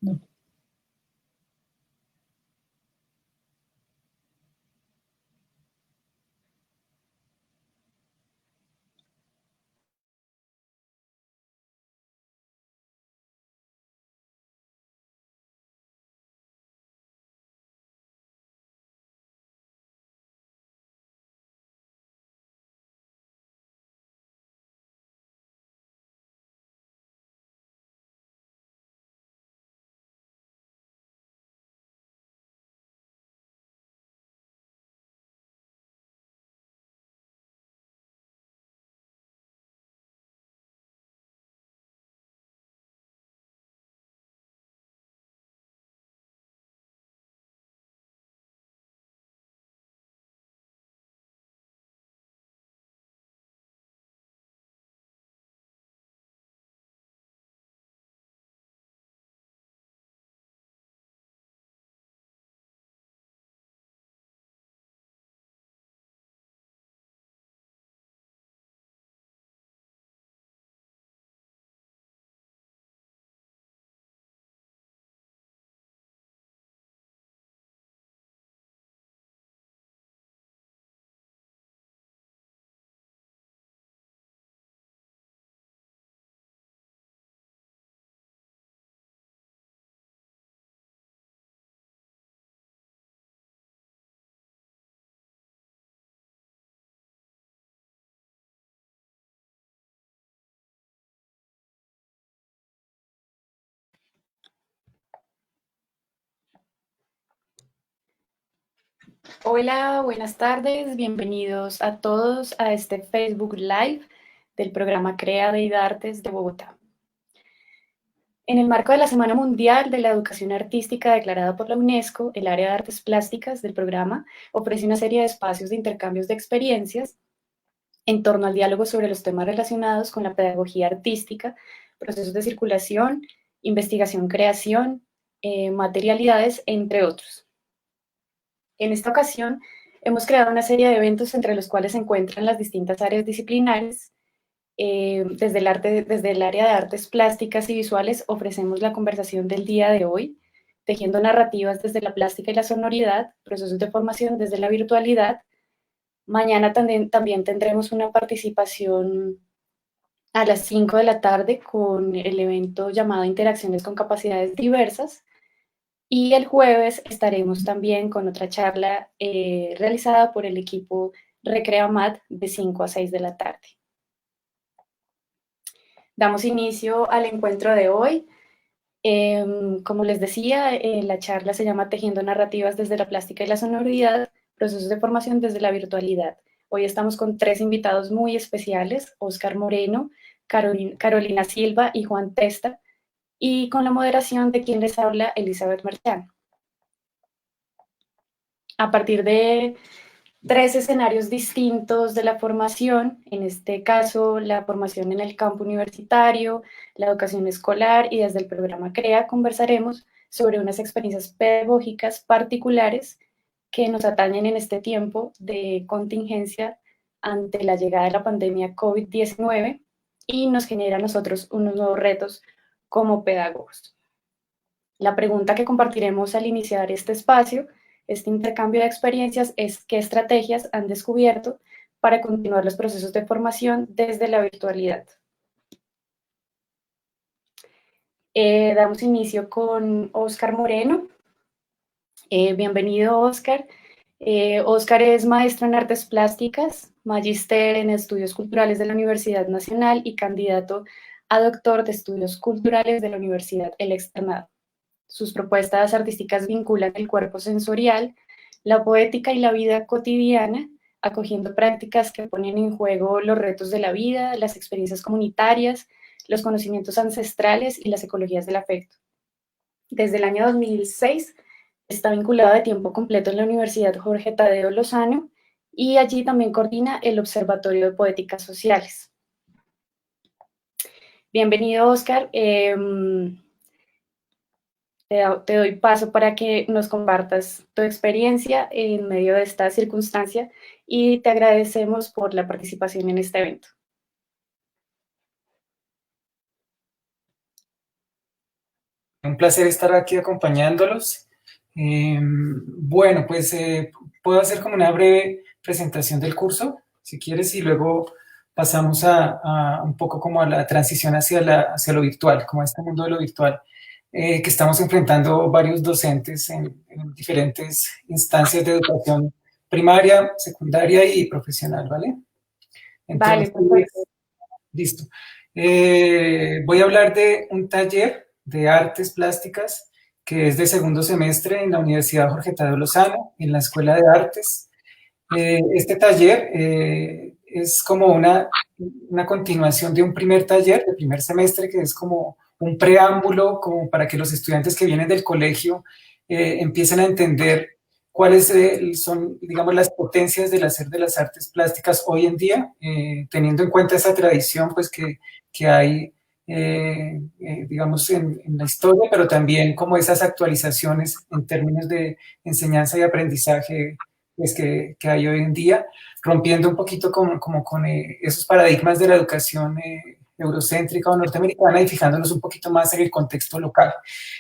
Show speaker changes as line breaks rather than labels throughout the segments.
No.
Hola, buenas tardes, bienvenidos a todos a este Facebook Live del programa Crea de Artes de Bogotá. En el marco de la Semana Mundial de la Educación Artística declarada por la UNESCO, el área de artes plásticas del programa ofrece una serie de espacios de intercambios de experiencias en torno al diálogo sobre los temas relacionados con la pedagogía artística, procesos de circulación, investigación, creación, materialidades, entre otros. En esta ocasión, hemos creado una serie de eventos entre los cuales se encuentran las distintas áreas disciplinares. Desde el área de artes plásticas y visuales ofrecemos la conversación del día de hoy, tejiendo narrativas desde la plástica y la sonoridad, procesos de formación desde la virtualidad. Mañana también tendremos una participación a las 5 de la tarde con el evento llamado Interacciones con Capacidades Diversas. Y el jueves estaremos también con otra charla realizada por el equipo Recreamat de 5 a 6 de la tarde. Damos inicio al encuentro de hoy. Como les decía, la charla se llama Tejiendo narrativas desde la plástica y la sonoridad, procesos de formación desde la virtualidad. Hoy estamos con 3 invitados muy especiales, Óscar Moreno, Carolina Silva y Juan Testa, y con la moderación de quien les habla, Elizabeth Marchán. A partir de 3 escenarios distintos de la formación, en este caso la formación en el campo universitario, la educación escolar y desde el programa CREA conversaremos sobre unas experiencias pedagógicas particulares que nos atañen en este tiempo de contingencia ante la llegada de la pandemia COVID-19 y nos genera a nosotros unos nuevos retos como pedagogos. La pregunta que compartiremos al iniciar este espacio, este intercambio de experiencias, es qué estrategias han descubierto para continuar los procesos de formación desde la virtualidad. Damos inicio con Óscar Moreno. Bienvenido, Óscar. Óscar es maestro en artes plásticas, magíster en estudios culturales de la Universidad Nacional y candidato a doctor de estudios culturales de la Universidad El Externado. Sus propuestas artísticas vinculan el cuerpo sensorial, la poética y la vida cotidiana, acogiendo prácticas que ponen en juego los retos de la vida, las experiencias comunitarias, los conocimientos ancestrales y las ecologías del afecto. Desde el año 2006 está vinculado de tiempo completo en la Universidad Jorge Tadeo Lozano y allí también coordina el Observatorio de Poéticas Sociales. Bienvenido, Óscar. Te doy paso para que nos compartas tu experiencia en medio de esta circunstancia y te agradecemos por la participación en este evento.
Un placer estar aquí acompañándolos. Bueno, pues puedo hacer como una breve presentación del curso, si quieres, y luego pasamos a un poco como a la transición hacia lo virtual, como a este mundo de lo virtual, que estamos enfrentando varios docentes en diferentes instancias de educación primaria, secundaria y profesional, ¿vale?
Vale,
Entonces,
perfecto.
listo. Voy a hablar de un taller de artes plásticas que es de segundo semestre en la Universidad Jorge Tadeo Lozano, en la Escuela de Artes. Este taller es como una continuación de un primer taller, de primer semestre, que es como un preámbulo, como para que los estudiantes que vienen del colegio empiecen a entender cuáles son, digamos, las potencias del hacer de las artes plásticas hoy en día, teniendo en cuenta esa tradición pues, que hay, digamos, en la historia, pero también como esas actualizaciones en términos de enseñanza y aprendizaje pues, que hay hoy en día, rompiendo un poquito como con esos paradigmas de la educación eurocéntrica o norteamericana y fijándonos un poquito más en el contexto local.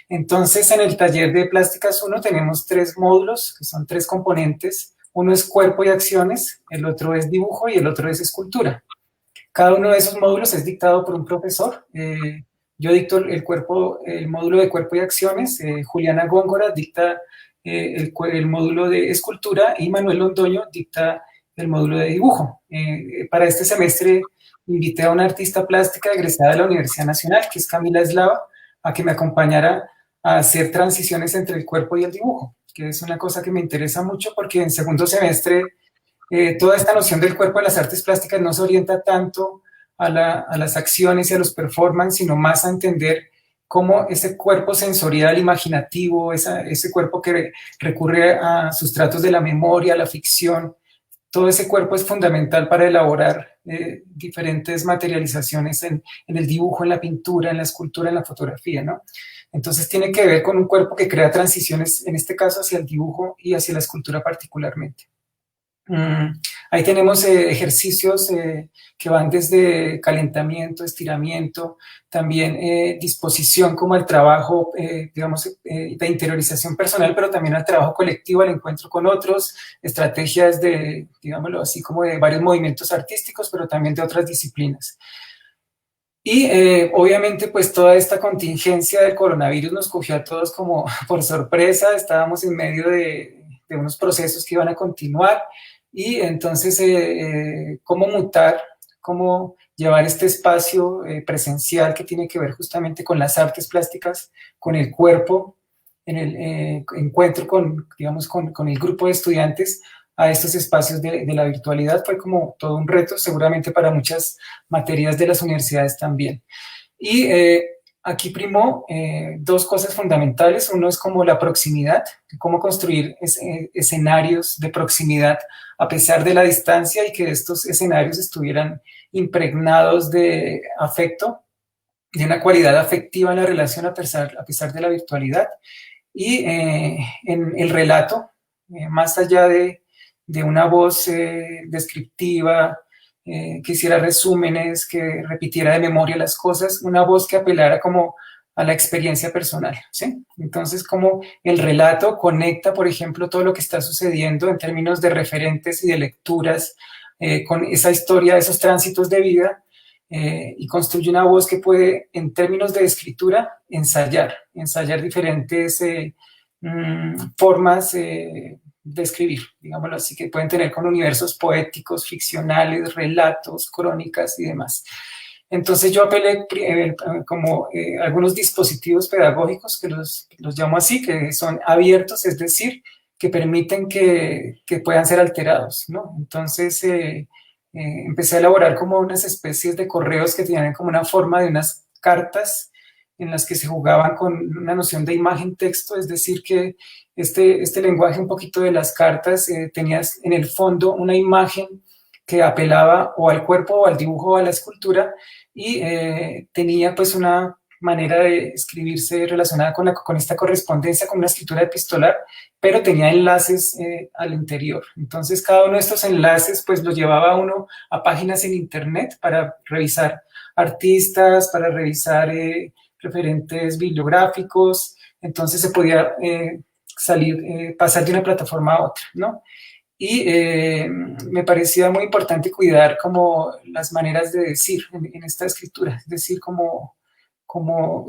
Entonces, en el taller de Plásticas 1 tenemos 3 módulos, que son 3 componentes. Uno es cuerpo y acciones, el otro es dibujo y el otro es escultura. Cada uno de esos módulos es dictado por un profesor. Yo dicto el módulo de cuerpo y acciones, Juliana Góngora dicta el módulo de escultura y Manuel Londoño dicta el módulo de dibujo. Para este semestre invité a una artista plástica egresada de la Universidad Nacional, que es Camila Eslava, a que me acompañara a hacer transiciones entre el cuerpo y el dibujo, que es una cosa que me interesa mucho porque en segundo semestre toda esta noción del cuerpo de las artes plásticas no se orienta tanto a las acciones y a los performances, sino más a entender cómo ese cuerpo sensorial, imaginativo, ese cuerpo que recurre a sustratos de la memoria, la ficción, todo ese cuerpo es fundamental para elaborar diferentes materializaciones en el dibujo, en la pintura, en la escultura, en la fotografía, ¿no? Entonces tiene que ver con un cuerpo que crea transiciones, en este caso hacia el dibujo y hacia la escultura particularmente. Ahí tenemos ejercicios que van desde calentamiento, estiramiento, también disposición como al trabajo, digamos, de interiorización personal, pero también al trabajo colectivo, al encuentro con otros, estrategias de, digámoslo así, como de varios movimientos artísticos, pero también de otras disciplinas. Y obviamente pues toda esta contingencia del coronavirus nos cogió a todos como por sorpresa, estábamos en medio de unos procesos que iban a continuar y entonces cómo mutar, cómo llevar este espacio presencial que tiene que ver justamente con las artes plásticas, con el cuerpo, en el encuentro con, digamos, con el grupo de estudiantes a estos espacios de la virtualidad fue como todo un reto, seguramente para muchas materias de las universidades también. Y aquí primó 2 cosas fundamentales. Uno es como la proximidad, cómo construir escenarios de proximidad a pesar de la distancia y que estos escenarios estuvieran impregnados de afecto, de una cualidad afectiva en la relación a pesar de la virtualidad. Y en el relato, más allá de una voz descriptiva, que hiciera resúmenes, que repitiera de memoria las cosas, una voz que apelara como a la experiencia personal, ¿sí? Entonces, como el relato conecta, por ejemplo, todo lo que está sucediendo en términos de referentes y de lecturas con esa historia, esos tránsitos de vida, y construye una voz que puede, en términos de escritura, ensayar diferentes formas de escribir, digámoslo así, que pueden tener con universos poéticos, ficcionales, relatos, crónicas y demás. Entonces yo apelé como algunos dispositivos pedagógicos, que los llamo así, que son abiertos, es decir, que permiten que puedan ser alterados, ¿no? Entonces empecé a elaborar como unas especies de correos que tenían como una forma de unas cartas en las que se jugaban con una noción de imagen-texto, es decir, que este lenguaje un poquito de las cartas tenía en el fondo una imagen que apelaba o al cuerpo o al dibujo o a la escultura y tenía pues una manera de escribirse relacionada con esta correspondencia, con una escritura epistolar, pero tenía enlaces al interior. Entonces cada uno de estos enlaces pues lo llevaba uno a páginas en internet para revisar artistas, para revisar referentes bibliográficos, entonces se podía pasar de una plataforma a otra, ¿no? Y me parecía muy importante cuidar como las maneras de decir en esta escritura, es decir, como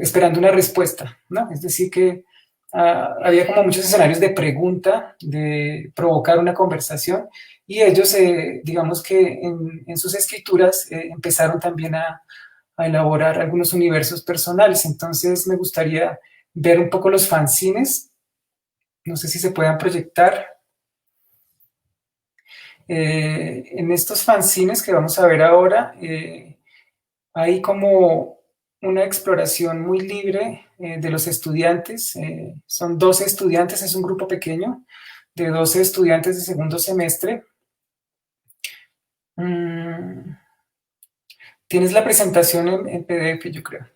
esperando una respuesta, ¿no? Es decir, que había como muchos escenarios de pregunta, de provocar una conversación, y ellos, digamos que en sus escrituras empezaron también a elaborar algunos universos personales. Entonces me gustaría ver un poco los fanzines, no sé si se puedan proyectar. En estos fanzines que vamos a ver ahora, hay como una exploración muy libre de los estudiantes. Son 12 estudiantes, es un grupo pequeño de 12 estudiantes de segundo semestre. Tienes la presentación en PDF, yo creo.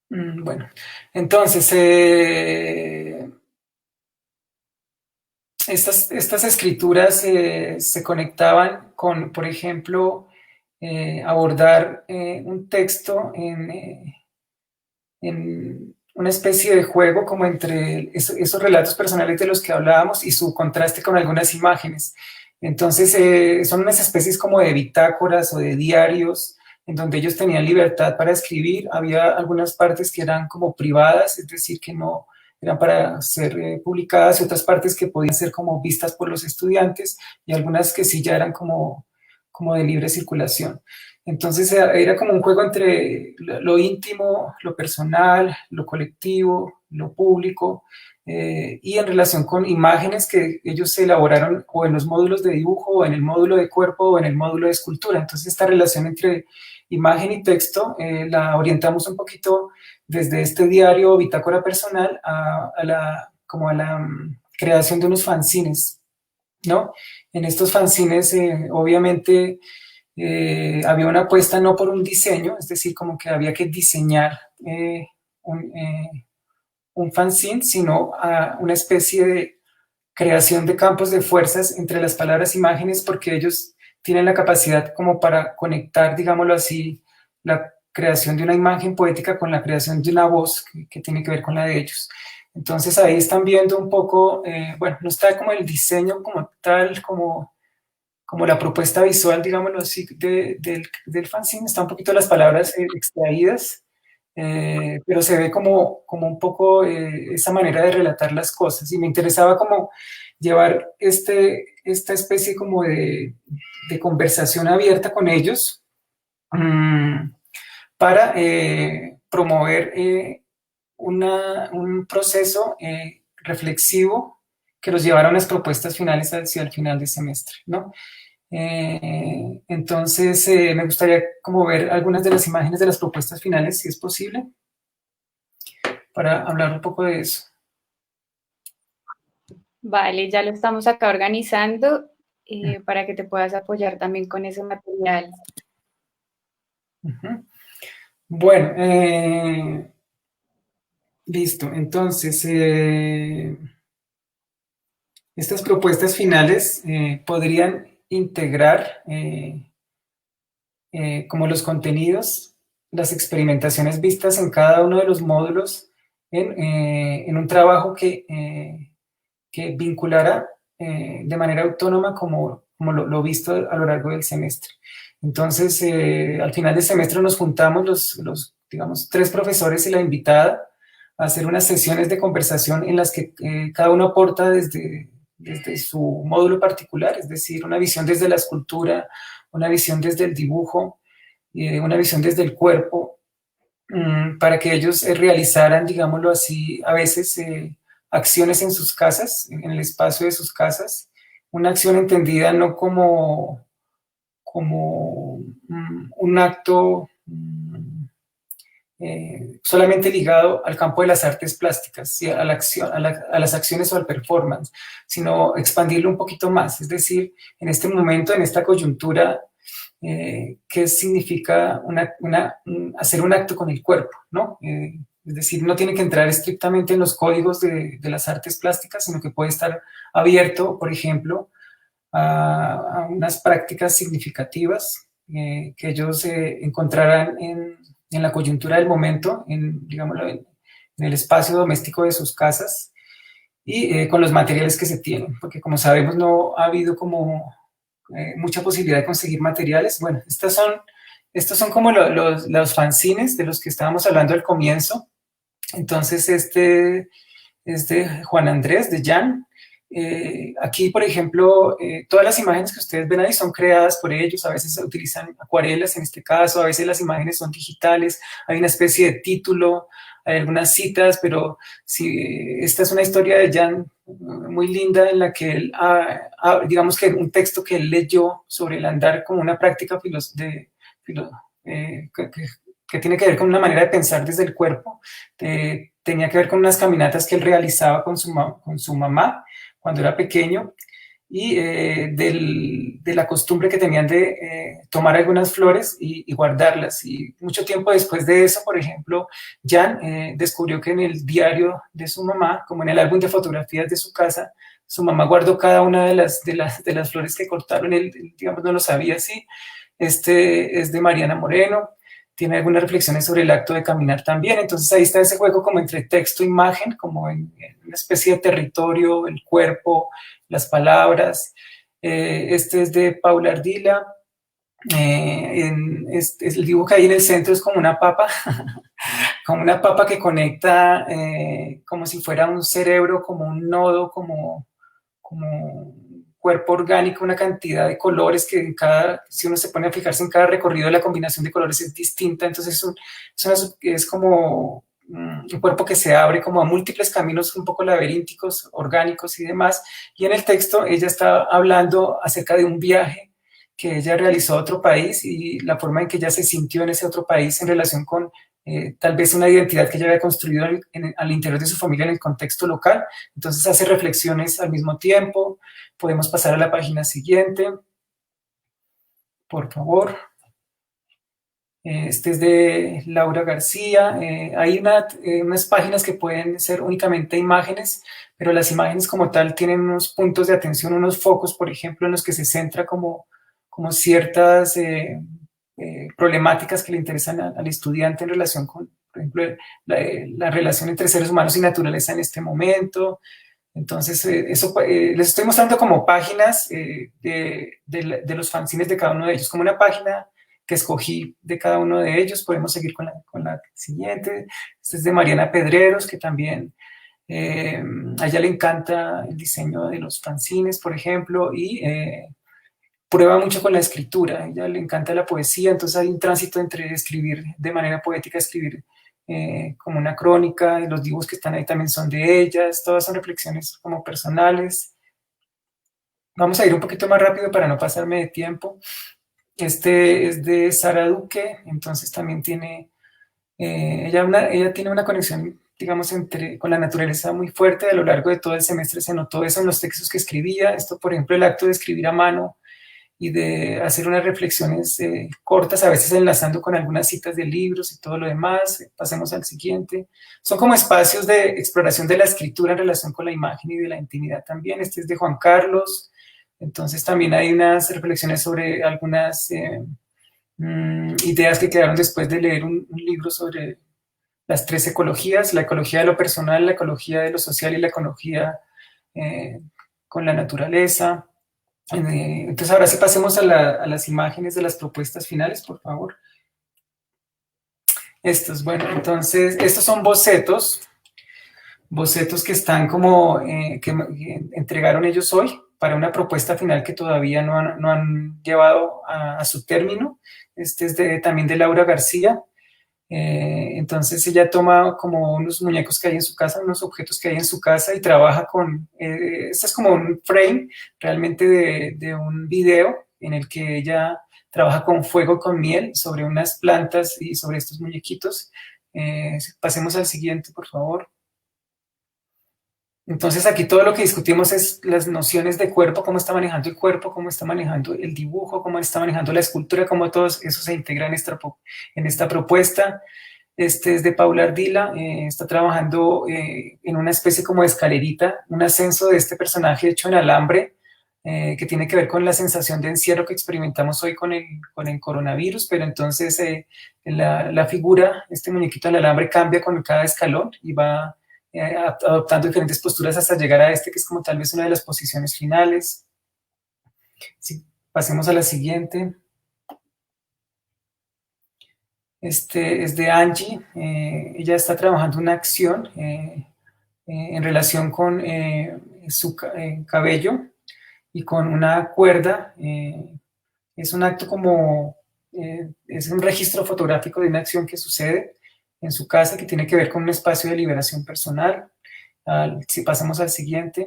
Bueno, entonces, estas escrituras se conectaban con, por ejemplo, abordar un texto en una especie de juego como entre esos relatos personales de los que hablábamos y su contraste con algunas imágenes. Entonces son unas especies como de bitácoras o de diarios en donde ellos tenían libertad para escribir. Había algunas partes que eran como privadas, es decir, que no eran para ser publicadas, y otras partes que podían ser como vistas por los estudiantes, y algunas que sí ya eran como de libre circulación. Entonces era como un juego entre lo íntimo, lo personal, lo colectivo, lo público, y en relación con imágenes que ellos elaboraron o en los módulos de dibujo, o en el módulo de cuerpo, o en el módulo de escultura. Entonces esta relación entre imagen y texto la orientamos un poquito desde este diario o bitácora personal a la creación de unos fanzines, ¿no? En estos fanzines, obviamente, había una apuesta no por un diseño, es decir, como que había que diseñar un fanzine, sino a una especie de creación de campos de fuerzas entre las palabras e imágenes, porque ellos tienen la capacidad como para conectar, digámoslo así, la creación de una imagen poética con la creación de una voz que tiene que ver con la de ellos. Entonces ahí están viendo un poco, bueno, no está como el diseño como tal, como la propuesta visual, digámoslo así, del fanzine, está un poquito las palabras extraídas, pero se ve como un poco esa manera de relatar las cosas, y me interesaba como llevar esta especie como de conversación abierta con ellos, para promover un proceso reflexivo que los llevara a unas propuestas finales hacia el final del semestre, ¿no? Entonces, me gustaría como ver algunas de las imágenes de las propuestas finales, si es posible, para hablar un poco de eso.
Vale, ya lo estamos acá organizando para que te puedas apoyar también con ese material.
Bueno, listo. Entonces, estas propuestas finales podrían integrar como los contenidos, las experimentaciones vistas en cada uno de los módulos en un trabajo que vinculara de manera autónoma como lo visto a lo largo del semestre. Entonces, al final del semestre nos juntamos digamos, 3 profesores y la invitada a hacer unas sesiones de conversación en las que cada uno aporta desde su módulo particular, es decir, una visión desde la escultura, una visión desde el dibujo, una visión desde el cuerpo, para que ellos realizaran, digámoslo así, a veces acciones en sus casas, en el espacio de sus casas, una acción entendida no como un acto solamente ligado al campo de las artes plásticas, ¿sí? a las acciones o al performance, sino expandirlo un poquito más, es decir, en este momento, en esta coyuntura, ¿qué significa hacer un acto con el cuerpo, ¿no? Es decir, no tiene que entrar estrictamente en los códigos de las artes plásticas, sino que puede estar abierto, por ejemplo, a unas prácticas significativas que ellos encontraran en la coyuntura del momento, digámoslo, en el espacio doméstico de sus casas y con los materiales que se tienen, porque como sabemos no ha habido como mucha posibilidad de conseguir materiales. Bueno, estos son como los fanzines de los que estábamos hablando al comienzo. Entonces, este es de Juan Andrés, de Jan. Aquí, por ejemplo, todas las imágenes que ustedes ven ahí son creadas por ellos, a veces se utilizan acuarelas en este caso, a veces las imágenes son digitales, hay una especie de título, hay algunas citas, pero sí, esta es una historia de Jan muy linda en la que él, digamos que un texto que él leyó sobre el andar como una práctica que tiene que ver con una manera de pensar desde el cuerpo, tenía que ver con unas caminatas que él realizaba con su mamá cuando era pequeño y de la costumbre que tenían de tomar algunas flores y guardarlas. Y mucho tiempo después de eso, por ejemplo, Jan descubrió que en el diario de su mamá, como en el álbum de fotografías de su casa, su mamá guardó cada una de las flores que cortaron. Él, digamos, no lo sabía así. Este es de Mariana Moreno, tiene algunas reflexiones sobre el acto de caminar también. Entonces ahí está ese juego como entre texto e imagen, como en una especie de territorio, el cuerpo, las palabras. Este es de Paula Ardila. El dibujo que hay en el centro es como una papa, como una papa que conecta como si fuera un cerebro, como un nodo, como cuerpo orgánico, una cantidad de colores que si uno se pone a fijarse en cada recorrido, la combinación de colores es distinta, entonces es como un cuerpo que se abre como a múltiples caminos un poco laberínticos, orgánicos y demás, y en el texto ella está hablando acerca de un viaje que ella realizó a otro país y la forma en que ella se sintió en ese otro país en relación con tal vez una identidad que ella había construido al interior de su familia en el contexto local. Entonces hace reflexiones al mismo tiempo. Podemos pasar a la página siguiente, por favor. Este es de Laura García. Hay unas páginas que pueden ser únicamente imágenes, pero las imágenes como tal tienen unos puntos de atención, unos focos, por ejemplo, en los que se centra como ciertas problemáticas que le interesan al estudiante en relación con, por ejemplo, la relación entre seres humanos y naturaleza en este momento. Entonces, les estoy mostrando como páginas de los fanzines de cada uno de ellos, como una página que escogí de cada uno de ellos. Podemos seguir con la siguiente. Este es de Mariana Pedreros, que también a ella le encanta el diseño de los fanzines, por ejemplo, y prueba mucho con la escritura. A ella le encanta la poesía, entonces hay un tránsito entre escribir de manera poética, escribir como una crónica, y los dibujos que están ahí también son de ellas, todas son reflexiones como personales. Vamos a ir un poquito más rápido para no pasarme de tiempo. Este es de Sara Duque, entonces también tiene, ella tiene una conexión, digamos, con la naturaleza muy fuerte. A lo largo de todo el semestre se notó eso en los textos que escribía. Esto, por ejemplo, el acto de escribir a mano y de hacer unas reflexiones cortas, a veces enlazando con algunas citas de libros y todo lo demás. Pasemos al siguiente. Son como espacios de exploración de la escritura en relación con la imagen y de la intimidad también. Este es de Juan Carlos. Entonces también hay unas reflexiones sobre algunas ideas que quedaron después de leer un libro sobre las tres ecologías: la ecología de lo personal, la ecología de lo social y la ecología con la naturaleza. Entonces ahora sí pasemos a las imágenes de las propuestas finales, por favor. Bueno, entonces estos son bocetos que están como, que entregaron ellos hoy para una propuesta final que todavía no han llevado a su término. Este es también de Laura García. Entonces ella toma como unos muñecos que hay en su casa, unos objetos que hay en su casa y trabaja con, esto es como un frame realmente de un video en el que ella trabaja con fuego, con miel, sobre unas plantas y sobre estos muñequitos. Pasemos al siguiente, por favor. Entonces aquí todo lo que discutimos es las nociones de cuerpo, cómo está manejando el cuerpo, cómo está manejando el dibujo, cómo está manejando la escultura, cómo todo eso se integra en esta propuesta. Este es de Paula Ardila, está trabajando en una especie como de escalerita, un ascenso de este personaje hecho en alambre que tiene que ver con la sensación de encierro que experimentamos hoy con el coronavirus, pero entonces la figura, este muñequito del alambre cambia con cada escalón y va adoptando diferentes posturas hasta llegar a este que es como tal vez una de las posiciones finales. Si pasemos a la siguiente. Este es de Angie. Ella está trabajando una acción en relación con su cabello y con una cuerda. Es un acto como, es un registro fotográfico de una acción que sucede en su casa que tiene que ver con un espacio de liberación personal. Si pasamos al siguiente.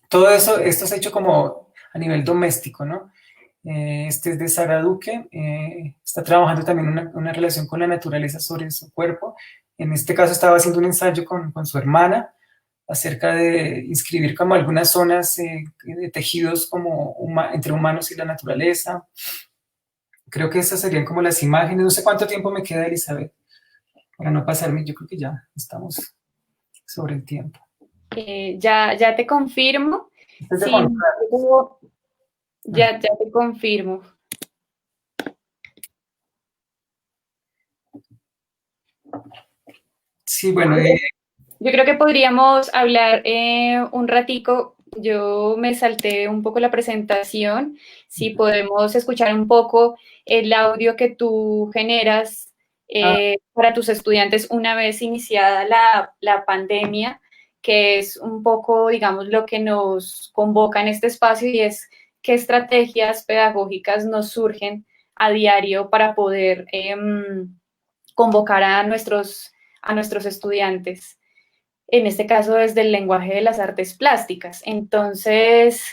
Todo eso, esto es hecho como a nivel doméstico, ¿no? Este es de Sara Duque, está trabajando también una relación con la naturaleza sobre su cuerpo. En este caso estaba haciendo un ensayo con su hermana acerca de inscribir como algunas zonas de tejidos como entre humanos y la naturaleza. Creo que esas serían como las imágenes. No sé cuánto tiempo me queda, Elizabeth, para no pasarme. Yo creo que ya estamos sobre el tiempo.
Ya te confirmo.
Este es de
Sí,
Juan.
ya te confirmo.
Sí, bueno.
Yo creo que podríamos hablar un ratico. Yo me salté un poco la presentación. Si podemos escuchar un poco el audio que tú generas para tus estudiantes una vez iniciada la pandemia, que es un poco, digamos, lo que nos convoca en este espacio y es qué estrategias pedagógicas nos surgen a diario para poder convocar a nuestros estudiantes, en este caso desde el lenguaje de las artes plásticas. Entonces,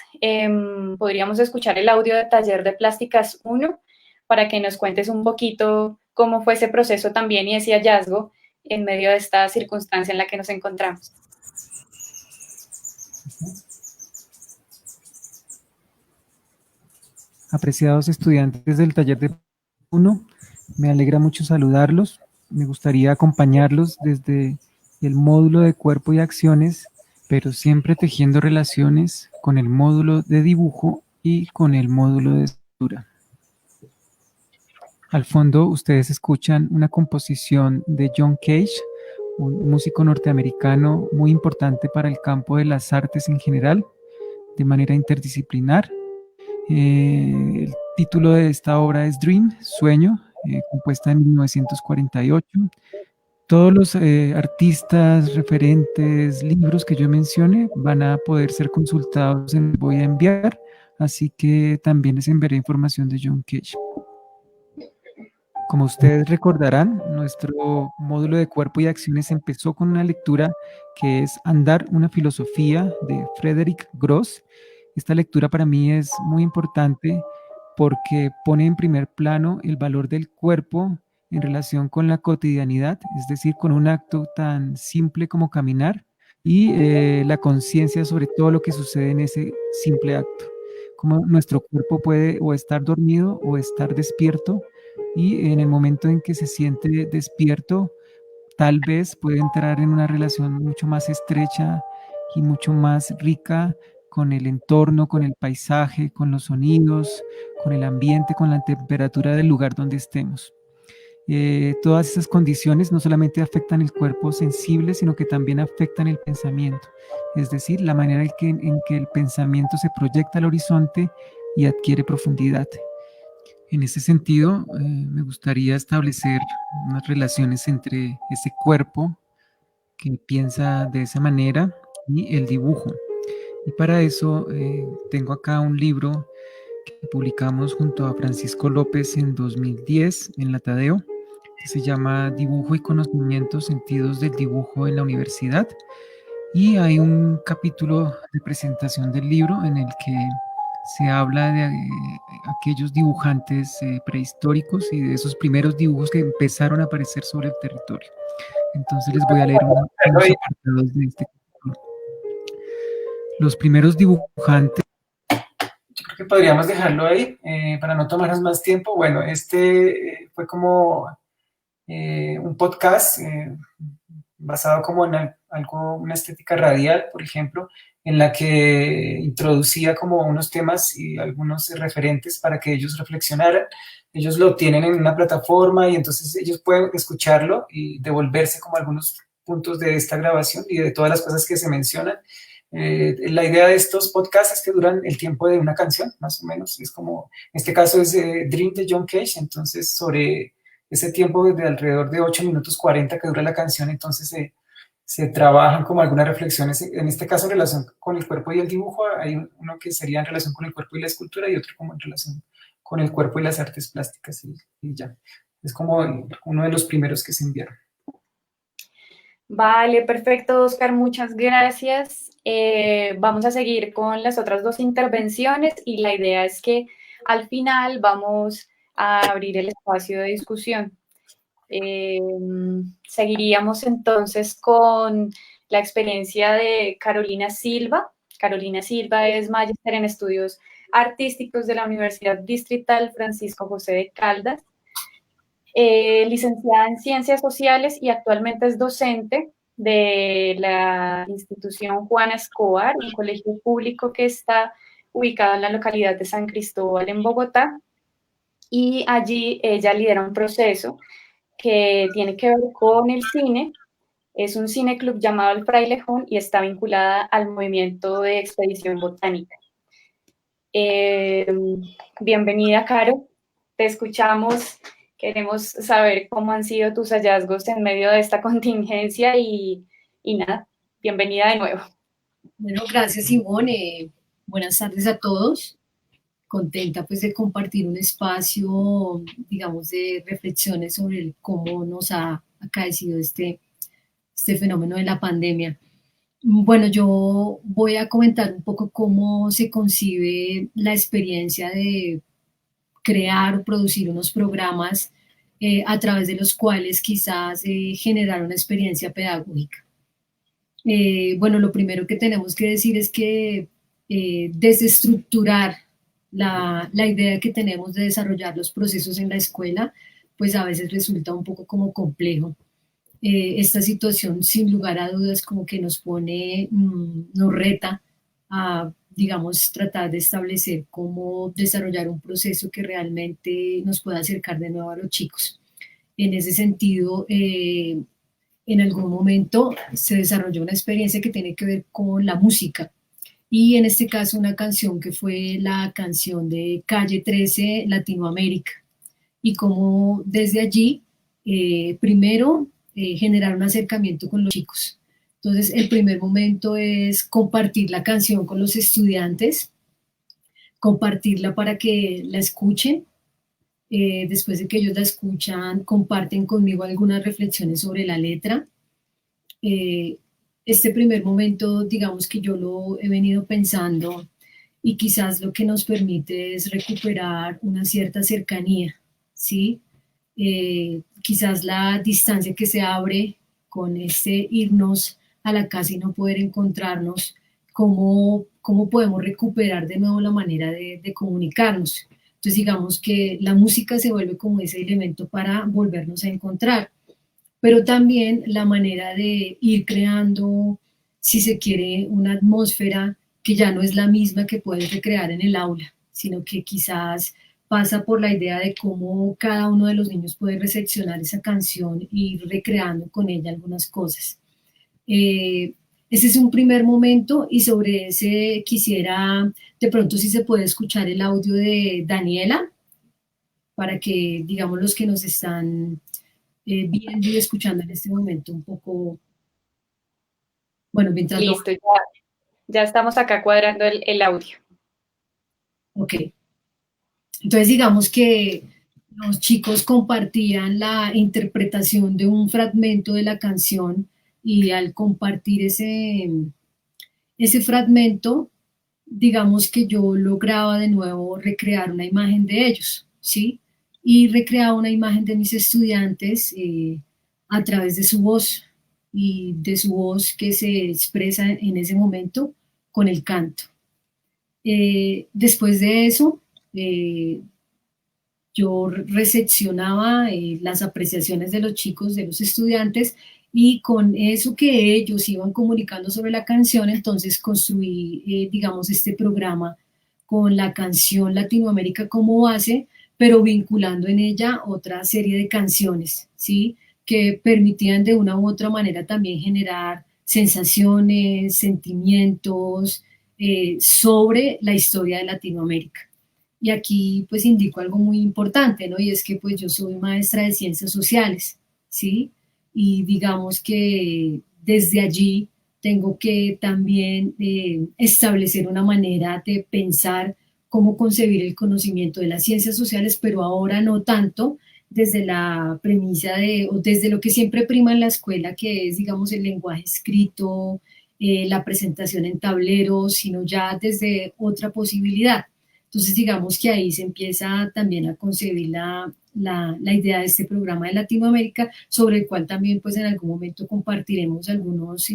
podríamos escuchar el audio de Taller de Plásticas 1 para que nos cuentes un poquito cómo fue ese proceso también y ese hallazgo en medio de esta circunstancia en la que nos encontramos.
Apreciados estudiantes del Taller de 1, me alegra mucho saludarlos. Me gustaría acompañarlos desde el módulo de cuerpo y acciones, pero siempre tejiendo relaciones con el módulo de dibujo y con el módulo de escultura. Al fondo ustedes escuchan una composición de John Cage, un músico norteamericano muy importante para el campo de las artes en general, de manera interdisciplinar. El título de esta obra es Dream, Sueño, compuesta en 1948. Todos los artistas, referentes, libros que yo mencione van a poder ser consultados en el voy a enviar, así que también les enviaré información de John Cage. Como ustedes recordarán, nuestro módulo de cuerpo y acciones empezó con una lectura que es Andar, una filosofía de Frederick Gross. Esta lectura para mí es muy importante porque pone en primer plano el valor del cuerpo en relación con la cotidianidad, es decir, con un acto tan simple como caminar y la conciencia sobre todo lo que sucede en ese simple acto. Como nuestro cuerpo puede o estar dormido o estar despierto, y en el momento en que se siente despierto, tal vez puede entrar en una relación mucho más estrecha y mucho más rica con el entorno, con el paisaje, con los sonidos, con el ambiente, con la temperatura del lugar donde estemos. Todas esas condiciones no solamente afectan el cuerpo sensible, sino que también afectan el pensamiento, es decir, la manera en que el pensamiento se proyecta al horizonte y adquiere profundidad. En ese sentido, me gustaría establecer unas relaciones entre ese cuerpo que piensa de esa manera y el dibujo. Y para eso tengo acá un libro que publicamos junto a Francisco López en 2010 en la Tadeo, que se llama Dibujo y Conocimientos, Sentidos del Dibujo en la Universidad. Y hay un capítulo de presentación del libro en el que se habla de aquellos dibujantes prehistóricos y de esos primeros dibujos que empezaron a aparecer sobre el territorio. Entonces les voy a leer unos apartados de este capítulo. Los primeros dibujantes.
Yo creo que podríamos dejarlo ahí para no tomarnos más tiempo. Bueno, este fue como un podcast basado como en algo, una estética radial, por ejemplo, en la que introducía como unos temas y algunos referentes para que ellos reflexionaran. Ellos lo tienen en una plataforma y entonces ellos pueden escucharlo y devolverse como algunos puntos de esta grabación y de todas las cosas que se mencionan. La idea de estos podcasts es que duran el tiempo de una canción, más o menos. Es como, en este caso es Dream de John Cage, entonces sobre ese tiempo de alrededor de 8 minutos 40 que dura la canción, entonces se trabajan como algunas reflexiones, en este caso en relación con el cuerpo y el dibujo, hay uno que sería en relación con el cuerpo y la escultura y otro como en relación con el cuerpo y las artes plásticas y ya. Es como uno de los primeros que se enviaron.
Vale, perfecto, Oscar, muchas gracias. Vamos a seguir con las otras dos intervenciones y la idea es que al final vamos a abrir el espacio de discusión. Seguiríamos entonces con la experiencia de Carolina Silva. Carolina Silva es magíster en estudios artísticos de la Universidad Distrital Francisco José de Caldas, licenciada en Ciencias Sociales y actualmente es docente de la institución Juana Escobar, un colegio público que está ubicado en la localidad de San Cristóbal, en Bogotá, y allí ella lidera un proceso que tiene que ver con el cine. Es un cineclub llamado El Frailejón y está vinculada al movimiento de expedición botánica. Bienvenida, Caro. Te escuchamos. Queremos saber cómo han sido tus hallazgos en medio de esta contingencia y nada, bienvenida de nuevo.
Bueno, gracias, Simone. Buenas tardes a todos. Contenta pues de compartir un espacio, digamos, de reflexiones sobre cómo nos ha acaecido este fenómeno de la pandemia. Bueno, yo voy a comentar un poco cómo se concibe la experiencia de crear o producir unos programas a través de los cuales quizás generar una experiencia pedagógica. Bueno, lo primero que tenemos que decir es que desestructurar la idea que tenemos de desarrollar los procesos en la escuela, pues a veces resulta un poco como complejo. Esta situación, sin lugar a dudas, como que nos pone, nos reta a, digamos, tratar de establecer cómo desarrollar un proceso que realmente nos pueda acercar de nuevo a los chicos. En ese sentido, en algún momento se desarrolló una experiencia que tiene que ver con la música y en este caso una canción que fue la canción de Calle 13 Latinoamérica y cómo desde allí primero generar un acercamiento con los chicos. Entonces el primer momento es compartir la canción con los estudiantes, compartirla para que la escuchen. Después de que ellos la escuchan, comparten conmigo algunas reflexiones sobre la letra. Este primer momento, digamos que yo lo he venido pensando y quizás lo que nos permite es recuperar una cierta cercanía, ¿sí? Quizás la distancia que se abre con este irnos a la casa y no poder encontrarnos, cómo podemos recuperar de nuevo la manera de comunicarnos. Entonces digamos que la música se vuelve como ese elemento para volvernos a encontrar, pero también la manera de ir creando, si se quiere, una atmósfera que ya no es la misma que puedes recrear en el aula, sino que quizás pasa por la idea de cómo cada uno de los niños puede recepcionar esa canción y ir recreando con ella algunas cosas. Ese es un primer momento y sobre ese quisiera, de pronto si se puede escuchar el audio de Daniela, para que, digamos, los que nos están viendo y escuchando en este momento un poco, bueno, mientras...
Listo, ya estamos acá cuadrando el audio.
Ok. Entonces digamos que los chicos compartían la interpretación de un fragmento de la canción y al compartir ese fragmento, digamos que yo lograba de nuevo recrear una imagen de ellos, ¿sí? Y recreaba una imagen de mis estudiantes a través de su voz y de su voz que se expresa en ese momento con el canto. Después de eso, yo recepcionaba las apreciaciones de los chicos, de los estudiantes, y con eso que ellos iban comunicando sobre la canción, entonces construí, digamos, este programa con la canción Latinoamérica como base, pero vinculando en ella otra serie de canciones, ¿sí? Que permitían de una u otra manera también generar sensaciones, sentimientos sobre la historia de Latinoamérica. Y aquí pues indico algo muy importante, ¿no? Y es que pues yo soy maestra de ciencias sociales, ¿sí? Y digamos que desde allí tengo que también establecer una manera de pensar cómo concebir el conocimiento de las ciencias sociales, pero ahora no tanto desde la premisa de, o desde lo que siempre prima en la escuela, que es, digamos, el lenguaje escrito, la presentación en tableros, sino ya desde otra posibilidad. Entonces, digamos que ahí se empieza también a concebir la idea de este programa de Latinoamérica, sobre el cual también pues en algún momento compartiremos algunos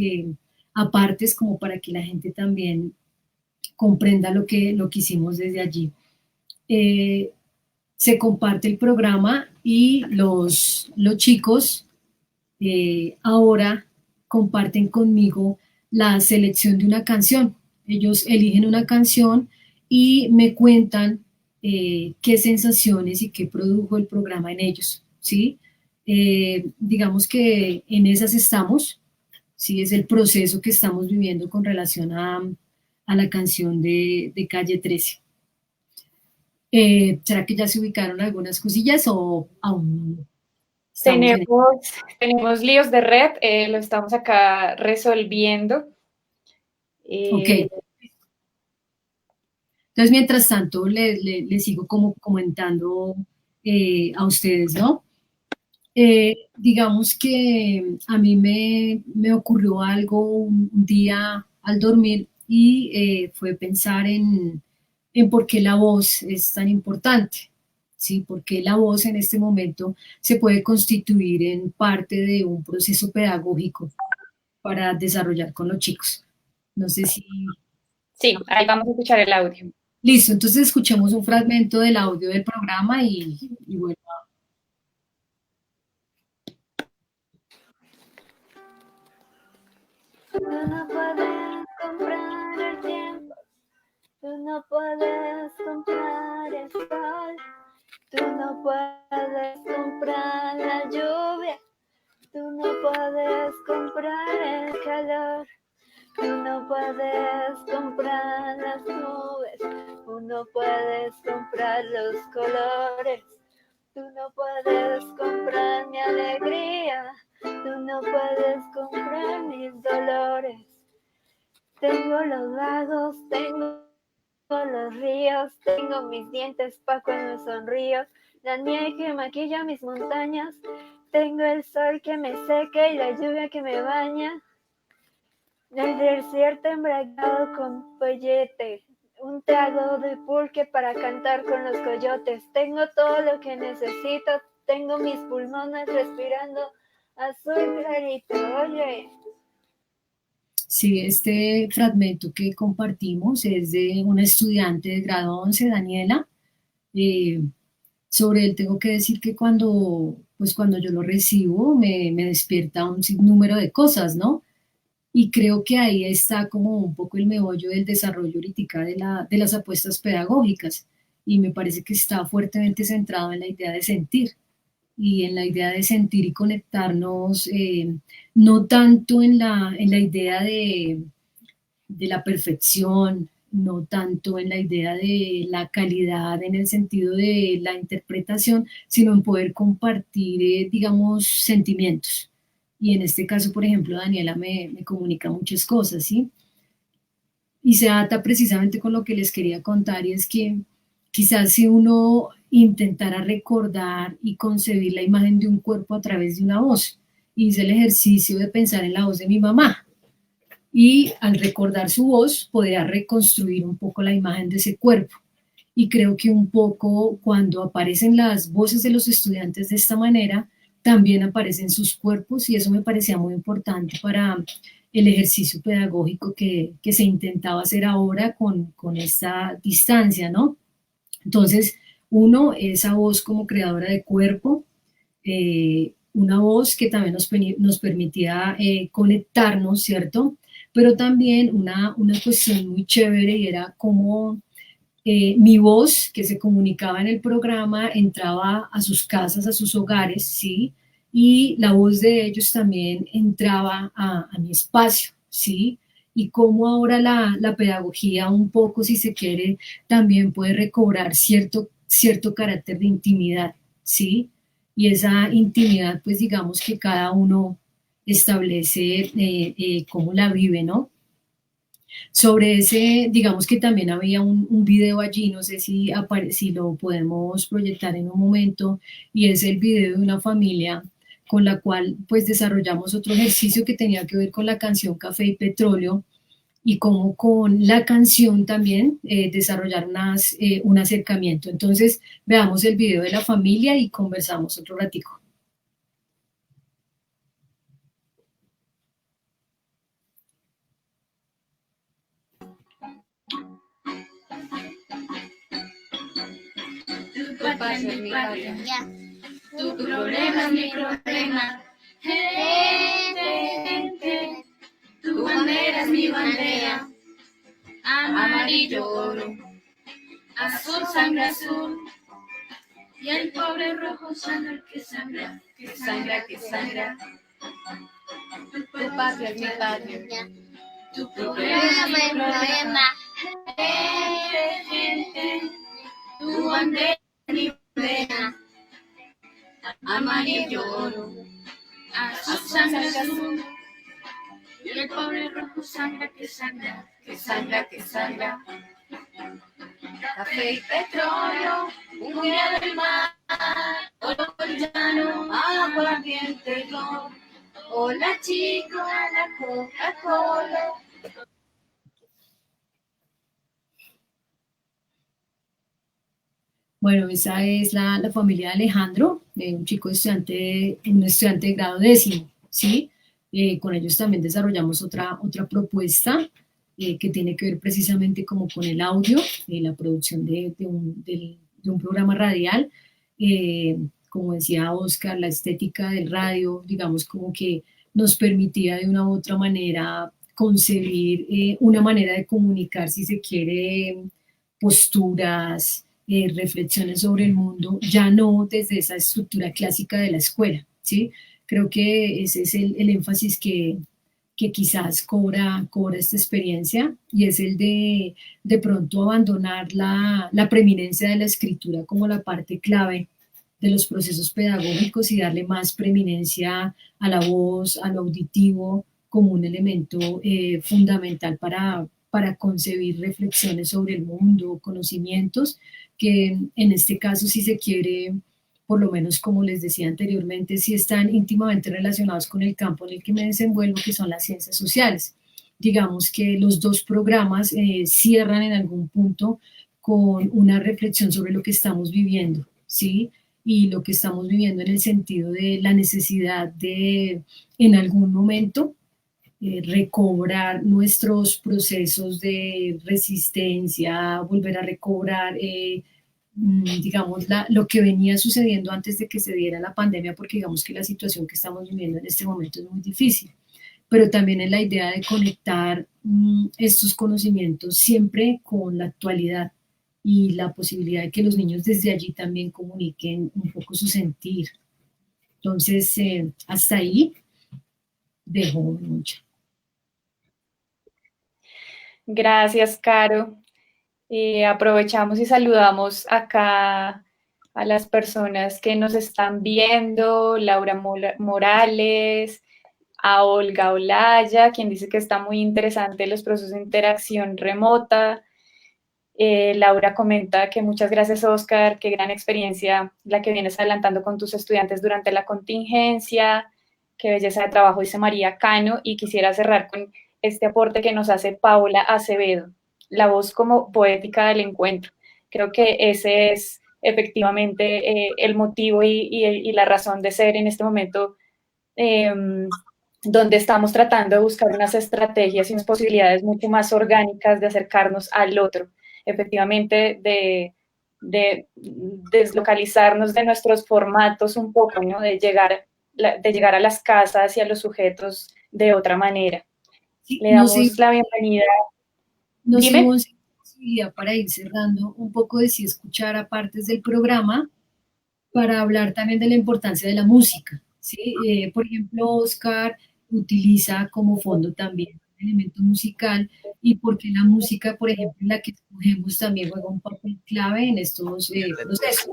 apartes como para que la gente también comprenda lo que hicimos desde allí. Se comparte el programa y los chicos ahora comparten conmigo la selección de una canción. Ellos eligen una canción y me cuentan qué sensaciones y qué produjo el programa en ellos, ¿sí? Digamos que en esas estamos, ¿sí? Es el proceso que estamos viviendo con relación a la canción de Calle 13. ¿Será que ya se ubicaron algunas cosillas o aún estamos en
Tenemos líos de red, lo estamos acá resolviendo.
Ok. Entonces, mientras tanto, les sigo como comentando a ustedes, ¿no? Digamos que a mí me ocurrió algo un día al dormir y fue pensar en por qué la voz es tan importante, ¿sí? Porque la voz en este momento se puede constituir en parte de un proceso pedagógico para desarrollar con los chicos. No sé si...
Sí, ahí vamos a escuchar el audio.
Listo, entonces escuchemos un fragmento del audio del programa y bueno.
Tú no puedes comprar el tiempo, tú no puedes comprar el sol, tú no puedes comprar la lluvia, tú no puedes comprar el calor, tú no puedes comprar las nubes, tú no puedes comprar los colores, tú no puedes comprar mi alegría, tú no puedes comprar mis dolores. Tengo los lagos, tengo los ríos, tengo mis dientes pa' cuando sonrío, la nieve que maquilla mis montañas, tengo el sol que me seca y la lluvia que me baña, el desierto embriagado con pollete, un trago de pulque para cantar con los coyotes, tengo todo lo que necesito, tengo mis pulmones respirando azul clarito, oye.
Sí, este fragmento que compartimos es de una estudiante de grado 11, Daniela. Sobre él tengo que decir que cuando yo lo recibo me despierta un sinnúmero de cosas, ¿no? Y creo que ahí está como un poco el meollo del desarrollo ahorita de las apuestas pedagógicas. Y me parece que está fuertemente centrado en la idea de sentir y en la idea de sentir y conectarnos, no tanto en la idea de la perfección, no tanto en la idea de la calidad en el sentido de la interpretación, sino en poder compartir, digamos, sentimientos. Y en este caso, por ejemplo, Daniela me comunica muchas cosas, ¿sí? Y se ata precisamente con lo que les quería contar, y es que quizás si uno intentara recordar y concebir la imagen de un cuerpo a través de una voz, hice el ejercicio de pensar en la voz de mi mamá, y al recordar su voz podía reconstruir un poco la imagen de ese cuerpo. Y creo que un poco cuando aparecen las voces de los estudiantes de esta manera, también aparecen sus cuerpos, y eso me parecía muy importante para el ejercicio pedagógico que se intentaba hacer ahora con esta distancia, ¿no? Entonces, uno, esa voz como creadora de cuerpo, una voz que también nos permitía conectarnos, ¿cierto? Pero también una cuestión muy chévere y era como mi voz que se comunicaba en el programa entraba a sus casas, a sus hogares, ¿sí? Y la voz de ellos también entraba a mi espacio, ¿sí? Y cómo ahora la pedagogía un poco, si se quiere, también puede recobrar cierto carácter de intimidad, ¿sí? Y esa intimidad, pues digamos que cada uno establece cómo la vive, ¿no? Sobre ese, digamos que también había un video allí, no sé si lo podemos proyectar en un momento, y es el video de una familia con la cual pues desarrollamos otro ejercicio que tenía que ver con la canción Café y Petróleo, y cómo con la canción también desarrollar un acercamiento. Entonces veamos el video de la familia y conversamos otro ratico.
Tu patria es mi patria. Tu problema es mi problema. Gente, gente. Tu bandera es mi bandera. Amarillo oro. Azul sangre azul. Y el pobre rojo sangra que sangra, que sangra, que sangra. Tu patria es mi patria. Tu problema es mi problema. Gente, gente. Tu bandera es mi bandera. Amarillo oro. Azul sangre azul. Y el pobre rojo sangra que sangra, que sangra, que sangra. Café y petróleo, huella del mar, oro llano, aguardiente, ron. Hola chico, la Coca-Cola.
Bueno, esa es la familia de Alejandro, un estudiante de grado 10º, ¿sí? Con ellos también desarrollamos otra propuesta que tiene que ver precisamente como con el audio, la producción de un programa radial. Como decía Oscar, la estética del radio, digamos como que nos permitía de una u otra manera concebir una manera de comunicar, si se quiere, posturas, reflexiones sobre el mundo, ya no desde esa estructura clásica de la escuela, ¿sí? Creo que ese es el énfasis que quizás cobra esta experiencia, y es el de pronto abandonar la preeminencia de la escritura como la parte clave de los procesos pedagógicos y darle más preeminencia a la voz, a lo auditivo, como un elemento fundamental para concebir reflexiones sobre el mundo, conocimientos, que en este caso, si se quiere, por lo menos como les decía anteriormente, sí están íntimamente relacionados con el campo en el que me desenvuelvo, que son las ciencias sociales. Digamos que los dos programas cierran en algún punto con una reflexión sobre lo que estamos viviendo, ¿sí? Y lo que estamos viviendo en el sentido de la necesidad de, en algún momento, recobrar nuestros procesos de resistencia, volver a recobrar, digamos, lo que venía sucediendo antes de que se diera la pandemia, porque digamos que la situación que estamos viviendo en este momento es muy difícil, pero también en la idea de conectar estos conocimientos siempre con la actualidad y la posibilidad de que los niños desde allí también comuniquen un poco su sentir. Entonces, hasta ahí dejo mucho.
Gracias, Caro. Aprovechamos y saludamos acá a las personas que nos están viendo, Laura Morales, a Olga Olaya, quien dice que está muy interesante los procesos de interacción remota. Laura comenta que muchas gracias, Oscar, qué gran experiencia la que vienes adelantando con tus estudiantes durante la contingencia, qué belleza de trabajo, dice María Cano, y quisiera cerrar con este aporte que nos hace Paula Acevedo, la voz como poética del encuentro. Creo que ese es efectivamente el motivo y la razón de ser en este momento, donde estamos tratando de buscar unas estrategias y unas posibilidades mucho más orgánicas de acercarnos al otro, efectivamente de deslocalizarnos de nuestros formatos un poco, ¿no? De llegar de llegar a las casas y a los sujetos de otra manera.
Sí,
Le damos la bienvenida.
No sé,
Dime.
Ivonne, si hay posibilidad para ir cerrando un poco de si escuchar a partes del programa para hablar también de la importancia de la música, ¿sí? Por ejemplo, Oscar utiliza como fondo también un elemento musical y porque la música, por ejemplo, la que escogemos también juega un papel clave en estos procesos.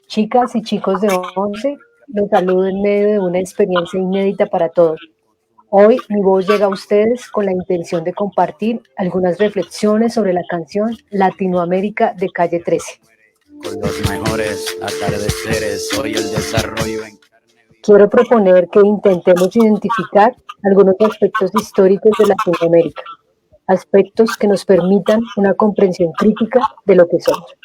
Chicas y chicos de 11, los saludo en medio de una experiencia inédita para todos. Hoy mi voz llega a ustedes con la intención de compartir algunas reflexiones sobre la canción Latinoamérica de Calle 13.
Con los mejores atardeceres, hoy el desarrollo en
Quiero proponer que intentemos identificar algunos aspectos históricos de Latinoamérica, aspectos que nos permitan una comprensión crítica de lo que somos.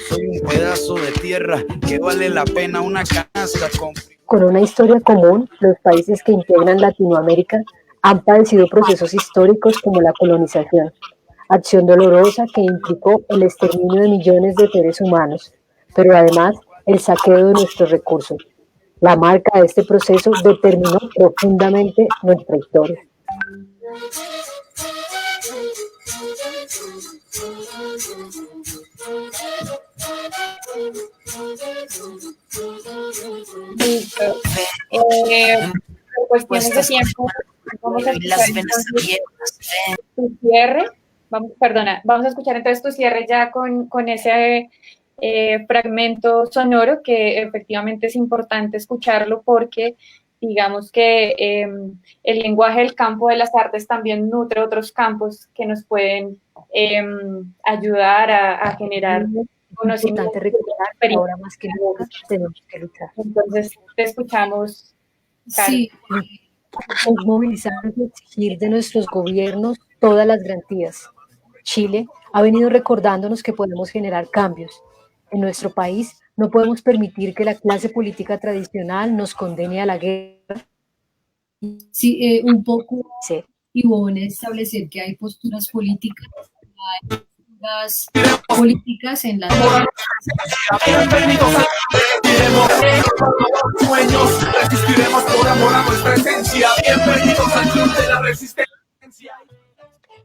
Soy un pedazo de tierra que vale la pena una canasta con...
Con una historia común, los países que integran Latinoamérica han padecido procesos históricos como la colonización, acción dolorosa que implicó el exterminio de millones de seres humanos, pero además el saqueo de nuestros recursos. La marca de este proceso determinó profundamente nuestra historia.
Por cuestiones de tiempo, vamos a escuchar tu cierre. Vamos a escuchar entonces tu cierre ya con ese fragmento sonoro que efectivamente es importante escucharlo porque digamos que el lenguaje del campo de las artes también nutre otros campos que nos pueden ayudar a generar conocimiento.
Es importante recordar que ahora más que nunca tenemos que luchar.
Entonces, te escuchamos, Karen.
Sí,
Nos movilizamos y exigir de nuestros gobiernos todas las garantías. Chile ha venido recordándonos que podemos generar cambios. En nuestro país no podemos permitir que la clase política tradicional nos condene a la guerra.
sí, un poco,
Sí.
Ivonne, establecer que hay posturas políticas, hay posturas políticas en la
sueños, resistiremos por amor a nuestra esencia. Bienvenidos al club de la resistencia.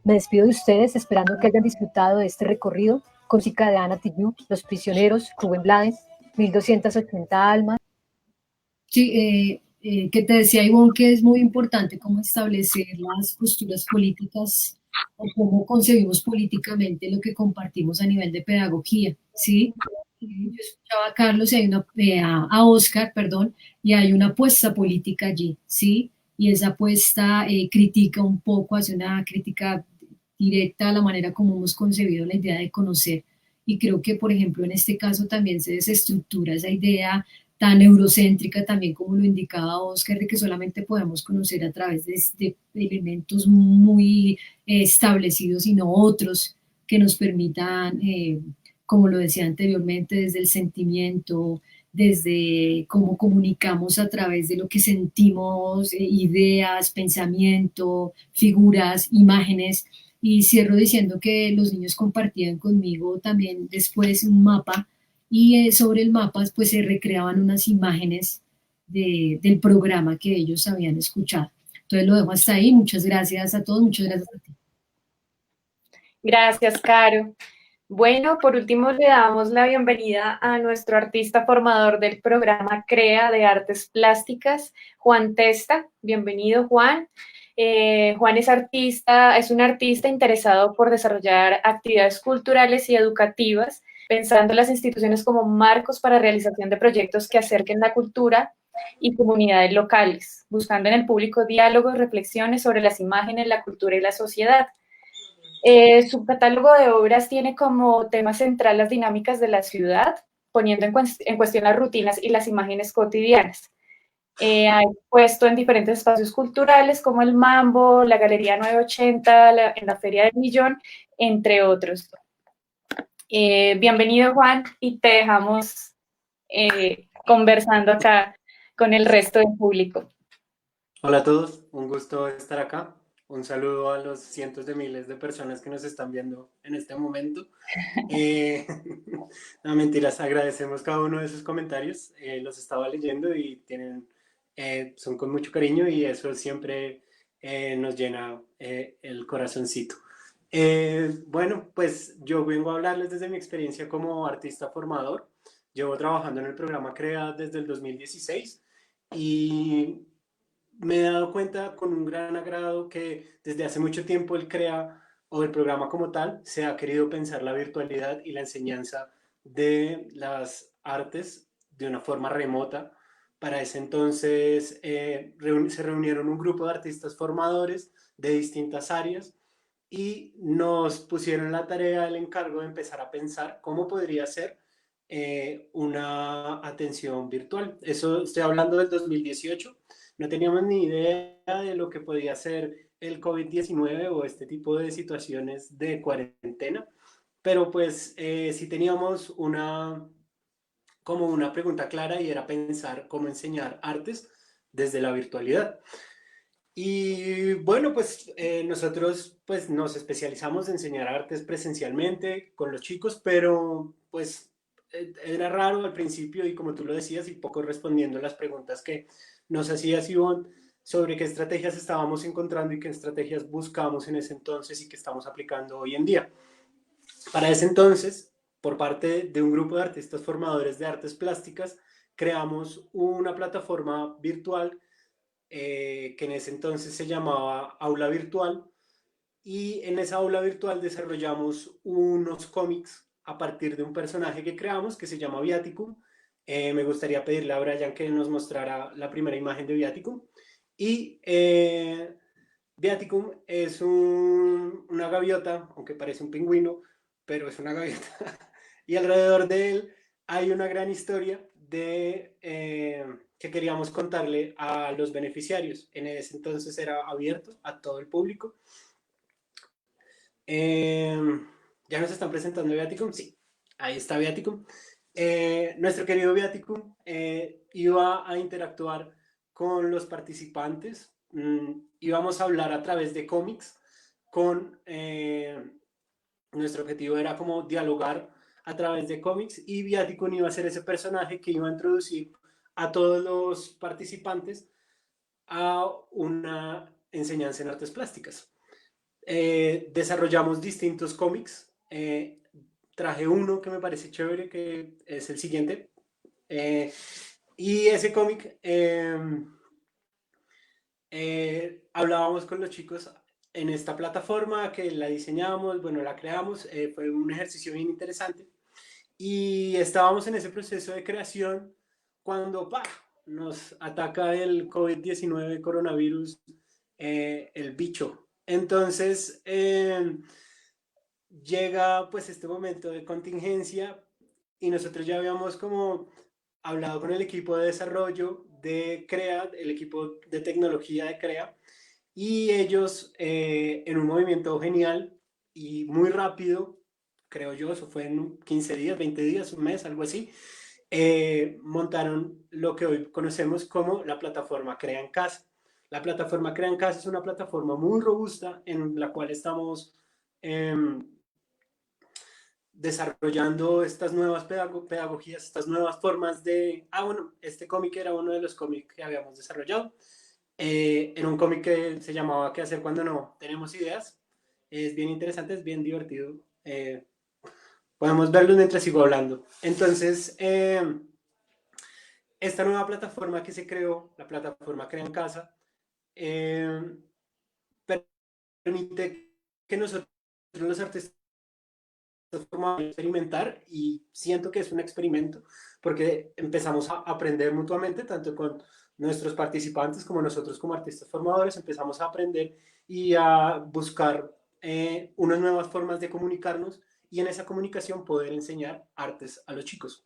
Me despido de ustedes esperando que hayan disfrutado de este recorrido con música de Ana Tijoux, Los Prisioneros, Rubén Blades, 1280 almas.
Sí, que te decía Ivonne que es muy importante cómo establecer las posturas políticas o cómo concebimos políticamente lo que compartimos a nivel de pedagogía, ¿sí? Yo escuchaba a Carlos y hay a Oscar, perdón, y hay una apuesta política allí, ¿sí? Y esa apuesta critica un poco, hace una crítica directa a la manera como hemos concebido la idea de conocer. Y creo que, por ejemplo, en este caso también se desestructura esa idea tan eurocéntrica también como lo indicaba Oscar, de que solamente podemos conocer a través de elementos muy establecidos y no otros que nos permitan, como lo decía anteriormente, desde el sentimiento, desde cómo comunicamos a través de lo que sentimos, ideas, pensamiento, figuras, imágenes. Y cierro diciendo que los niños compartían conmigo también después un mapa y sobre el mapa pues se recreaban unas imágenes del programa que ellos habían escuchado. Entonces lo dejo hasta ahí. Muchas gracias a todos, muchas gracias a ti.
Gracias, Caro. Bueno, por último le damos la bienvenida a nuestro artista formador del programa CREA de Artes Plásticas, Juan Testa. Bienvenido, Juan. Juan es un artista interesado por desarrollar actividades culturales y educativas, pensando las instituciones como marcos para realización de proyectos que acerquen la cultura y comunidades locales, buscando en el público diálogos y reflexiones sobre las imágenes, la cultura y la sociedad. Su catálogo de obras tiene como tema central las dinámicas de la ciudad, poniendo en cuestión las rutinas y las imágenes cotidianas. Ha expuesto en diferentes espacios culturales como el Mambo, la Galería 980, en la Feria del Millón, entre otros. Bienvenido, Juan, y te dejamos conversando acá con el resto del público.
Hola a todos, un gusto estar acá. Un saludo a los cientos de miles de personas que nos están viendo en este momento. No, mentiras, agradecemos cada uno de sus comentarios. Los estaba leyendo y son con mucho cariño y eso siempre nos llena el corazoncito. Bueno, pues yo vengo a hablarles desde mi experiencia como artista formador. Llevo trabajando en el programa CREA desde el 2016 y me he dado cuenta con un gran agrado que desde hace mucho tiempo el CREA o el programa como tal se ha querido pensar la virtualidad y la enseñanza de las artes de una forma remota. Para ese entonces se reunieron un grupo de artistas formadores de distintas áreas y nos pusieron la tarea, el encargo de empezar a pensar cómo podría ser una atención virtual. Eso estoy hablando del 2018. No teníamos ni idea de lo que podía ser el COVID-19 o este tipo de situaciones de cuarentena, pero pues sí teníamos como una pregunta clara y era pensar cómo enseñar artes desde la virtualidad. Y bueno, pues nosotros pues nos especializamos en enseñar artes presencialmente con los chicos, pero pues era raro al principio y como tú lo decías y poco respondiendo a las preguntas que nos hacías, Ivonne, sobre qué estrategias estábamos encontrando y qué estrategias buscamos en ese entonces y que estamos aplicando hoy en día. Para ese entonces, por parte de un grupo de artistas formadores de artes plásticas, creamos una plataforma virtual que en ese entonces se llamaba Aula Virtual, y en esa aula virtual desarrollamos unos cómics a partir de un personaje que creamos que se llama Viaticum. Me gustaría pedirle a Brian que nos mostrara la primera imagen de Viaticum. Y Viaticum es una gaviota, aunque parece un pingüino, pero es una gaviota. Y alrededor de él hay una gran historia que queríamos contarle a los beneficiarios. En ese entonces era abierto a todo el público. ¿Ya nos están presentando Viaticum? Sí, ahí está Viaticum. Nuestro querido Viaticum iba a interactuar con los participantes. Íbamos a hablar a través de cómics nuestro objetivo era como dialogar a través de cómics y Viaticum iba a ser ese personaje que iba a introducir a todos los participantes a una enseñanza en artes plásticas. Desarrollamos distintos cómics. Traje uno que me parece chévere, que es el siguiente. Y ese cómic hablábamos con los chicos en esta plataforma que la diseñamos, bueno, la creamos. Fue un ejercicio bien interesante. Y estábamos en ese proceso de creación cuando nos ataca el COVID-19, coronavirus, el bicho. Entonces llega pues este momento de contingencia y nosotros ya habíamos como hablado con el equipo de desarrollo de CREA, el equipo de tecnología de CREA, y ellos en un movimiento genial y muy rápido, creo yo, eso fue en 15 días, 20 días, un mes, algo así, montaron lo que hoy conocemos como la plataforma CREA en Casa. La plataforma CREA en Casa es una plataforma muy robusta en la cual estamos desarrollando estas nuevas pedagogías, estas nuevas formas de... bueno, este cómic era uno de los cómics que habíamos desarrollado. Era un cómic que se llamaba ¿Qué hacer cuando no tenemos ideas? Es bien interesante, es bien divertido. Podemos verlo mientras sigo hablando. Entonces, esta nueva plataforma que se creó, la plataforma Crea en Casa, permite que nosotros los artistas podamos experimentar, y siento que es un experimento porque empezamos a aprender mutuamente, tanto con nuestros participantes como nosotros como artistas formadores. Empezamos a aprender y a buscar unas nuevas formas de comunicarnos y en esa comunicación poder enseñar artes a los chicos.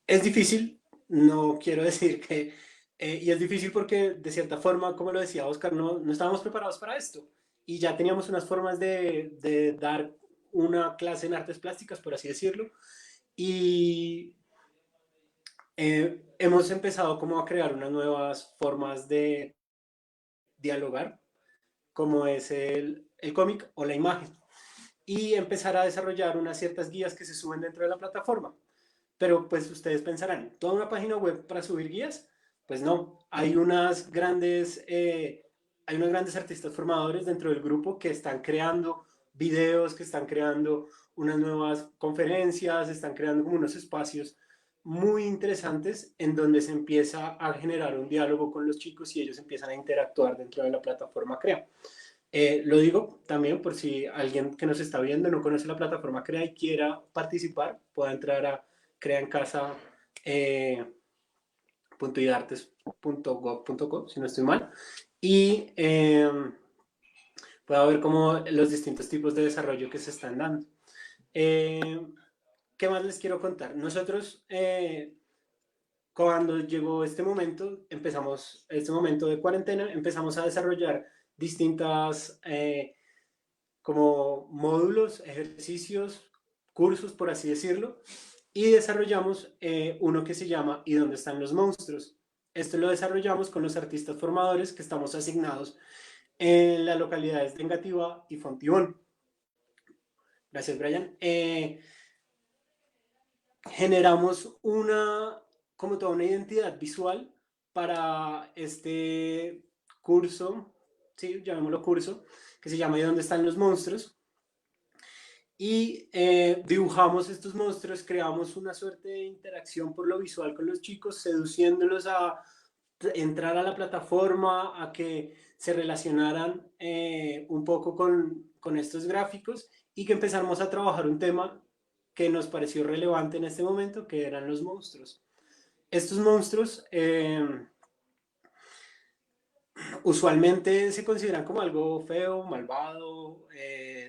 Es difícil, no quiero decir que... y es difícil porque de cierta forma, como lo decía Oscar, no estábamos preparados para esto y ya teníamos unas formas de dar una clase en artes plásticas, por así decirlo, y hemos empezado como a crear unas nuevas formas de dialogar. como es el cómic o la imagen, y empezar a desarrollar unas ciertas guías que se suben dentro de la plataforma. Pero pues ustedes pensarán, ¿toda una página web para subir guías? Pues no, hay unos grandes artistas formadores dentro del grupo que están creando videos, que están creando unas nuevas conferencias, están creando como unos espacios muy interesantes en donde se empieza a generar un diálogo con los chicos y ellos empiezan a interactuar dentro de la plataforma CREA. Lo digo también por si alguien que nos está viendo no conoce la plataforma CREA y quiera participar, pueda entrar a creaencasa.idartes.gov.co, si no estoy mal, y pueda ver como los distintos tipos de desarrollo que se están dando. ¿Qué más les quiero contar? Nosotros, cuando llegó este momento de cuarentena, empezamos a desarrollar distintas como módulos, ejercicios, cursos, por así decirlo, y desarrollamos uno que se llama ¿Y dónde están los monstruos? Esto lo desarrollamos con los artistas formadores que estamos asignados en las localidades de Engativá y Fontibón. Gracias, Brian. Generamos como toda una identidad visual para este curso, sí, llamémoslo curso, que se llama ¿Y dónde están los monstruos? Y dibujamos estos monstruos, creamos una suerte de interacción por lo visual con los chicos, seduciéndolos a entrar a la plataforma, a que se relacionaran un poco con estos gráficos y que empezáramos a trabajar un tema que nos pareció relevante en este momento, que eran los monstruos. Estos monstruos usualmente se consideran como algo feo, malvado,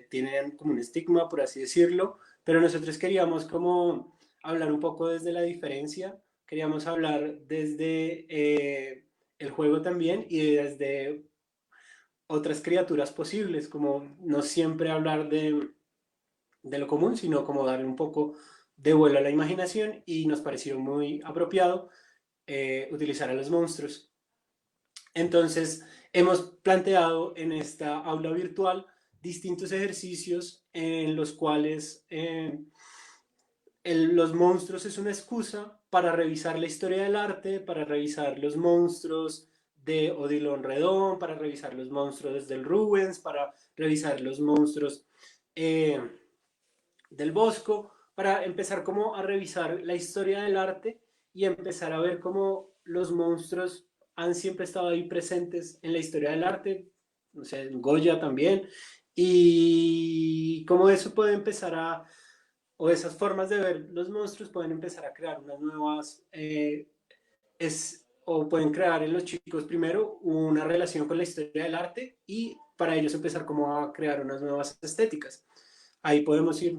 tienen como un estigma, por así decirlo, pero nosotros queríamos como hablar un poco desde la diferencia, queríamos hablar desde el juego también y desde otras criaturas posibles, como no siempre hablar de lo común, sino como darle un poco de vuelo a la imaginación, y nos pareció muy apropiado utilizar a los monstruos. Entonces, hemos planteado en esta aula virtual distintos ejercicios en los cuales los monstruos es una excusa para revisar la historia del arte, para revisar los monstruos de Odilon Redón, para revisar los monstruos del Rubens, para revisar los monstruos del Bosco, para empezar como a revisar la historia del arte y empezar a ver cómo los monstruos han siempre estado ahí presentes en la historia del arte, no sé, Goya también, y cómo eso puede empezar o esas formas de ver los monstruos pueden empezar a crear unas nuevas, o pueden crear en los chicos primero una relación con la historia del arte y para ellos empezar como a crear unas nuevas estéticas. Ahí podemos ir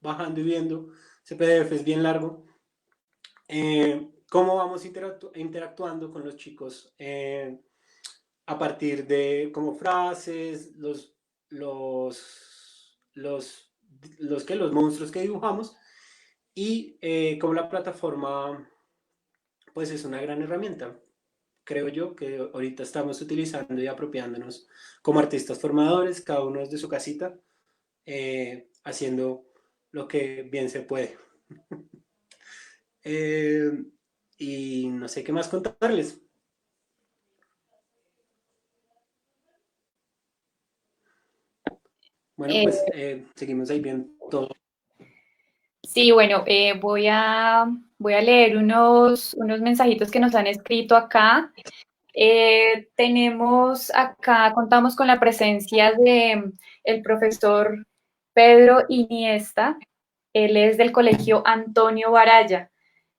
bajando y viendo, ese PDF es bien largo, cómo vamos interactuando con los chicos a partir de como frases, los monstruos que dibujamos, y cómo la plataforma pues es una gran herramienta, creo yo, que ahorita estamos utilizando y apropiándonos como artistas formadores, cada uno desde su casita, haciendo lo que bien se puede. Y no sé qué más contarles. Bueno, pues seguimos ahí viendo todo.
Sí, bueno, voy a leer unos mensajitos que nos han escrito acá. Contamos con la presencia de el profesor Pedro Iniesta. Él es del Colegio Antonio Baraya.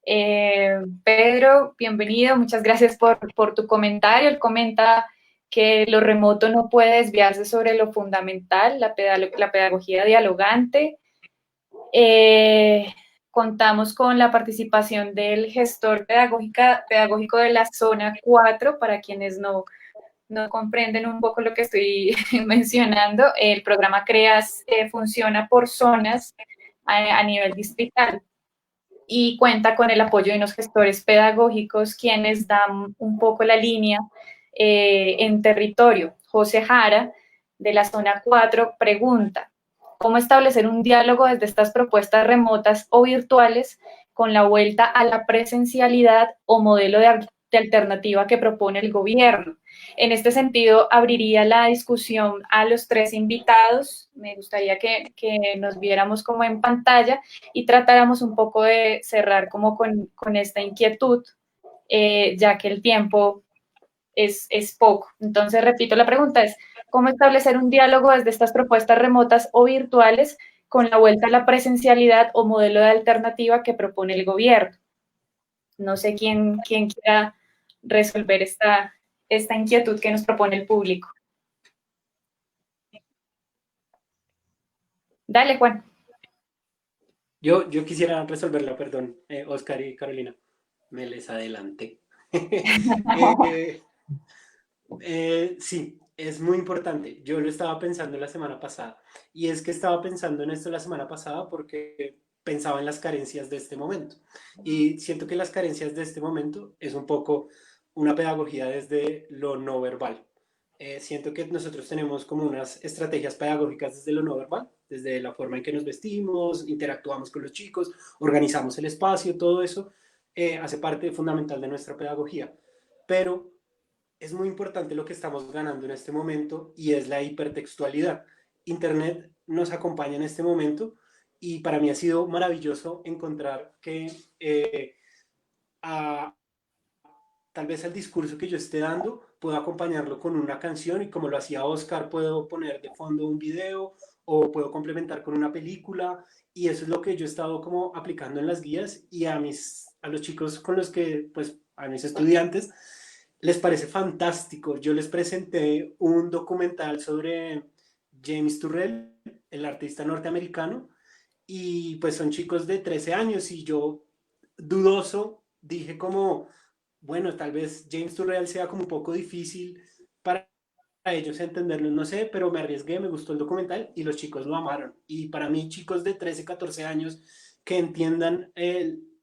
Pedro, bienvenido, muchas gracias por tu comentario. Él comenta que lo remoto no puede desviarse sobre lo fundamental, la pedagogía dialogante. Contamos con la participación del gestor pedagógico de la zona 4, para quienes no comprenden un poco lo que estoy mencionando. El programa CREAS funciona por zonas a nivel distrital y cuenta con el apoyo de unos gestores pedagógicos quienes dan un poco la línea en territorio. José Jara, de la zona 4, pregunta: ¿cómo establecer un diálogo desde estas propuestas remotas o virtuales con la vuelta a la presencialidad o modelo de alternativa que propone el gobierno? En este sentido, abriría la discusión a los 3 invitados. Me gustaría que nos viéramos como en pantalla y tratáramos un poco de cerrar como con esta inquietud, ya que el tiempo es poco. Entonces, repito, la pregunta es: ¿cómo establecer un diálogo desde estas propuestas remotas o virtuales con la vuelta a la presencialidad o modelo de alternativa que propone el gobierno? No sé quién quiera resolver esta inquietud que nos propone el público. Dale, Juan.
Yo quisiera resolverla, perdón, Oscar y Carolina. Me les adelanté. Sí, es muy importante. Yo lo estaba pensando la semana pasada. Y es que estaba pensando en esto la semana pasada porque pensaba en las carencias de este momento. Y siento que las carencias de este momento es un poco una pedagogía desde lo no verbal. Siento que nosotros tenemos como unas estrategias pedagógicas desde lo no verbal, desde la forma en que nos vestimos, interactuamos con los chicos, organizamos el espacio, todo eso hace parte fundamental de nuestra pedagogía. Pero es muy importante lo que estamos ganando en este momento y es la hipertextualidad. Internet nos acompaña en este momento y para mí ha sido maravilloso encontrar que tal vez el discurso que yo esté dando puedo acompañarlo con una canción y como lo hacía Oscar puedo poner de fondo un video o puedo complementar con una película y eso es lo que yo he estado como aplicando en las guías y a los chicos con los que, pues a mis estudiantes les parece fantástico. Yo les presenté un documental sobre James Turrell, el artista norteamericano, y pues son chicos de 13 años y yo dudoso dije como, bueno, tal vez James Turrell sea como un poco difícil para ellos entenderlo, no sé, pero me arriesgué, me gustó el documental y los chicos lo amaron. Y para mí, chicos de 13, 14 años que entiendan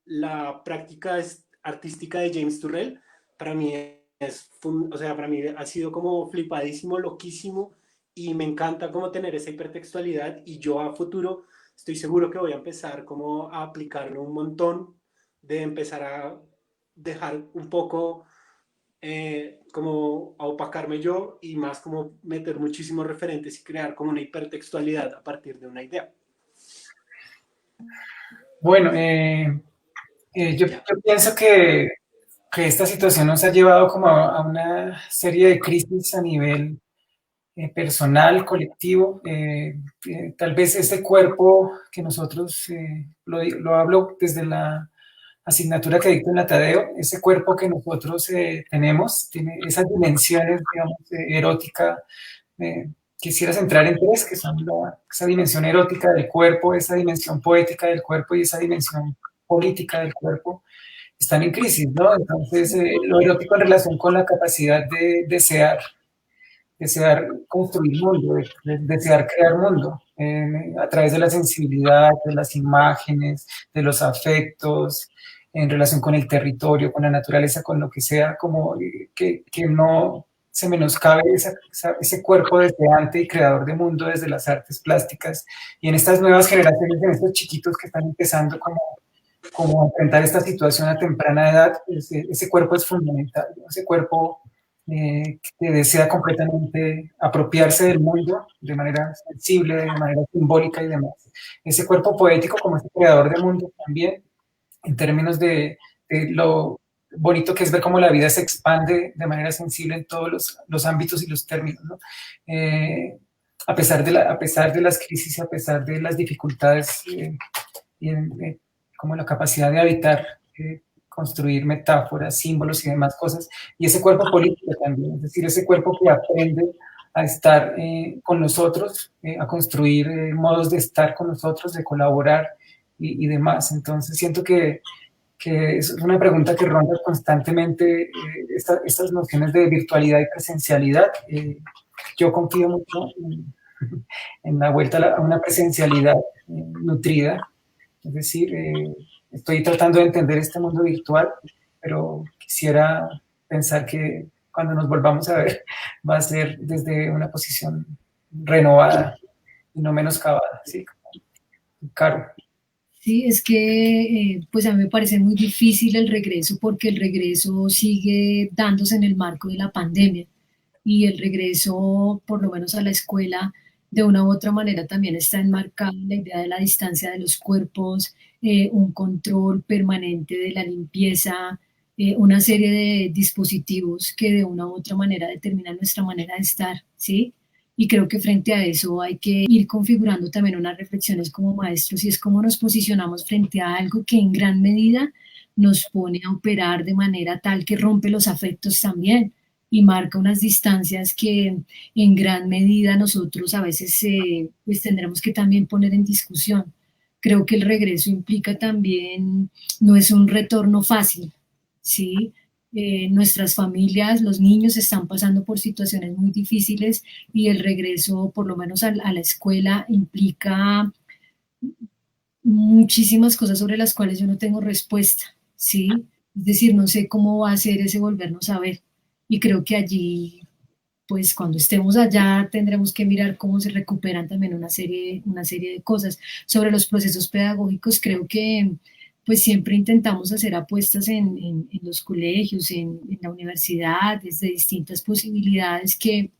la práctica artística de James Turrell, para mí para mí ha sido como flipadísimo, loquísimo y me encanta como tener esa hipertextualidad y yo a futuro estoy seguro que voy a empezar como a aplicarlo un montón, de empezar a dejar un poco como a opacarme yo y más como meter muchísimos referentes y crear como una hipertextualidad a partir de una idea.
Bueno, yo pienso que esta situación nos ha llevado como a una serie de crisis a nivel personal, colectivo. Tal vez este cuerpo que nosotros, lo hablo desde la asignatura que dicto en la Tadeo, ese cuerpo que nosotros tenemos, tiene esas dimensiones, digamos, erótica. Quisiera centrar en 3, que son esa dimensión erótica del cuerpo, esa dimensión poética del cuerpo y esa dimensión política del cuerpo. Están en crisis, ¿no? Entonces, lo erótico en relación con la capacidad de desear construir mundo, de desear crear mundo, a través de la sensibilidad, de las imágenes, de los afectos, en relación con el territorio, con la naturaleza, con lo que sea, como que no se menoscabe ese cuerpo deseante y creador de mundo desde las artes plásticas. Y en estas nuevas generaciones, en estos chiquitos que están empezando como a enfrentar esta situación a temprana edad, ese cuerpo es fundamental, ¿no? Ese cuerpo que desea completamente apropiarse del mundo de manera sensible, de manera simbólica y demás. Ese cuerpo poético como ese creador de mundo también, en términos de lo bonito que es ver cómo la vida se expande de manera sensible en todos los ámbitos y los términos, ¿no? A pesar de las crisis, a pesar de las dificultades, como la capacidad de habitar, construir metáforas, símbolos y demás cosas, y ese cuerpo político también, es decir, ese cuerpo que aprende a estar con nosotros, a construir modos de estar con nosotros, de colaborar y demás. Entonces siento que es una pregunta que ronda constantemente estas nociones de virtualidad y presencialidad. Yo confío mucho en la vuelta a una presencialidad nutrida, es decir, estoy tratando de entender este mundo virtual, pero quisiera pensar que cuando nos volvamos a ver va a ser desde una posición renovada y no menoscabada, ¿sí? Caro.
Sí, es que pues a mí me parece muy difícil el regreso porque el regreso sigue dándose en el marco de la pandemia y el regreso, por lo menos a la escuela, de una u otra manera también está enmarcada la idea de la distancia de los cuerpos, un control permanente de la limpieza, una serie de dispositivos que de una u otra manera determinan nuestra manera de estar, ¿sí? Y creo que frente a eso hay que ir configurando también unas reflexiones como maestros y es cómo nos posicionamos frente a algo que en gran medida nos pone a operar de manera tal que rompe los afectos también y marca unas distancias que en gran medida nosotros a veces pues tendremos que también poner en discusión. Creo que el regreso implica también, no es un retorno fácil, ¿sí? Nuestras familias, los niños están pasando por situaciones muy difíciles y el regreso, por lo menos a la escuela, implica muchísimas cosas sobre las cuales yo no tengo respuesta, ¿sí? Es decir, no sé cómo va a ser ese volvernos a ver. Y creo que allí, pues cuando estemos allá, tendremos que mirar cómo se recuperan también una serie de cosas. Sobre los procesos pedagógicos, creo que pues siempre intentamos hacer apuestas en los colegios, en la universidad, desde distintas posibilidades que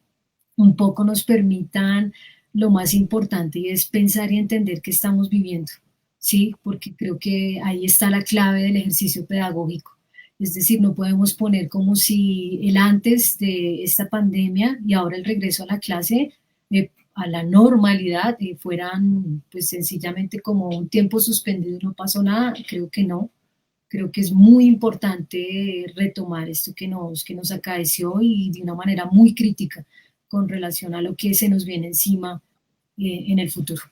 un poco nos permitan lo más importante y es pensar y entender qué estamos viviendo, ¿sí? Porque creo que ahí está la clave del ejercicio pedagógico. Es decir, no podemos poner como si el antes de esta pandemia y ahora el regreso a la clase, a la normalidad, fueran pues sencillamente como un tiempo suspendido y no pasó nada. Creo que no. Creo que es muy importante retomar esto que nos acaeció y de una manera muy crítica con relación a lo que se nos viene encima en el futuro.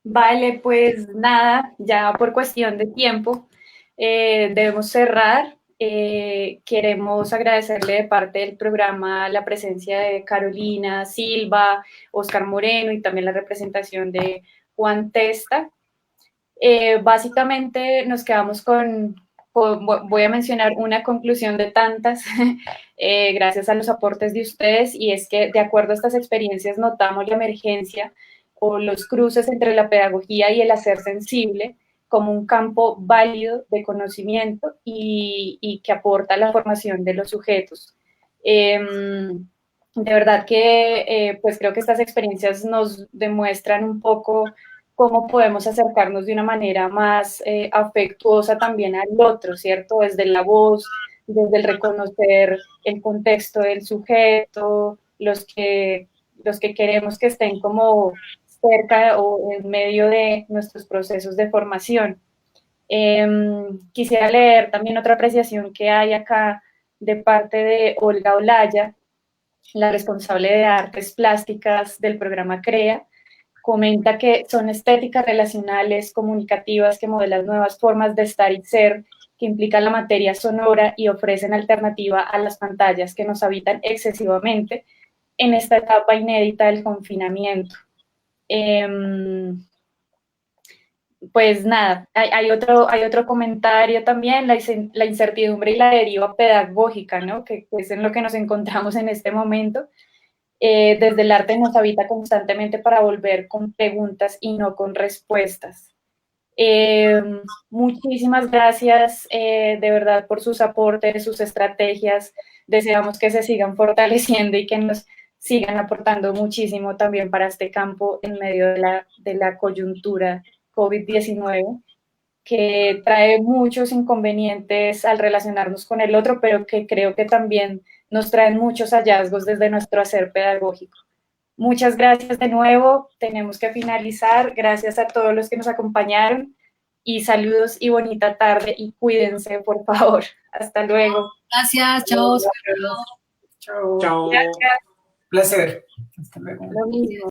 Vale, pues nada, ya por cuestión de tiempo debemos cerrar. Queremos agradecerle de parte del programa la presencia de Carolina Silva, Oscar Moreno y también la representación de Juan Testa. Básicamente nos quedamos voy a mencionar una conclusión de tantas, gracias a los aportes de ustedes, y es que de acuerdo a estas experiencias notamos la emergencia o los cruces entre la pedagogía y el hacer sensible como un campo válido de conocimiento y que aporta a la formación de los sujetos. De verdad que pues creo que estas experiencias nos demuestran un poco cómo podemos acercarnos de una manera más afectuosa también al otro, ¿cierto? Desde la voz, desde el reconocer el contexto del sujeto, los que queremos que estén como cerca o en medio de nuestros procesos de formación. Quisiera leer también otra apreciación que hay acá de parte de Olga Olaya, la responsable de artes plásticas del programa CREA. Comenta que son estéticas relacionales, comunicativas, que modelan nuevas formas de estar y ser, que implican la materia sonora y ofrecen alternativa a las pantallas que nos habitan excesivamente en esta etapa inédita del confinamiento. Pues nada, hay otro comentario también, la incertidumbre y la deriva pedagógica, ¿no? Que es en lo que nos encontramos en este momento. Desde el arte nos habita constantemente para volver con preguntas y no con respuestas. Muchísimas gracias de verdad por sus aportes, sus estrategias. Deseamos que se sigan fortaleciendo y que nos sigan aportando muchísimo también para este campo en medio de la coyuntura COVID-19, que trae muchos inconvenientes al relacionarnos con el otro, pero que creo que también nos traen muchos hallazgos desde nuestro hacer pedagógico. Muchas gracias de nuevo, tenemos que finalizar. Gracias a todos los que nos acompañaron y saludos y bonita tarde y cuídense, por favor. Hasta luego.
Gracias, chao.
Chao.
Chao.
Gracias.
Placer. Hasta luego.
Lo mismo.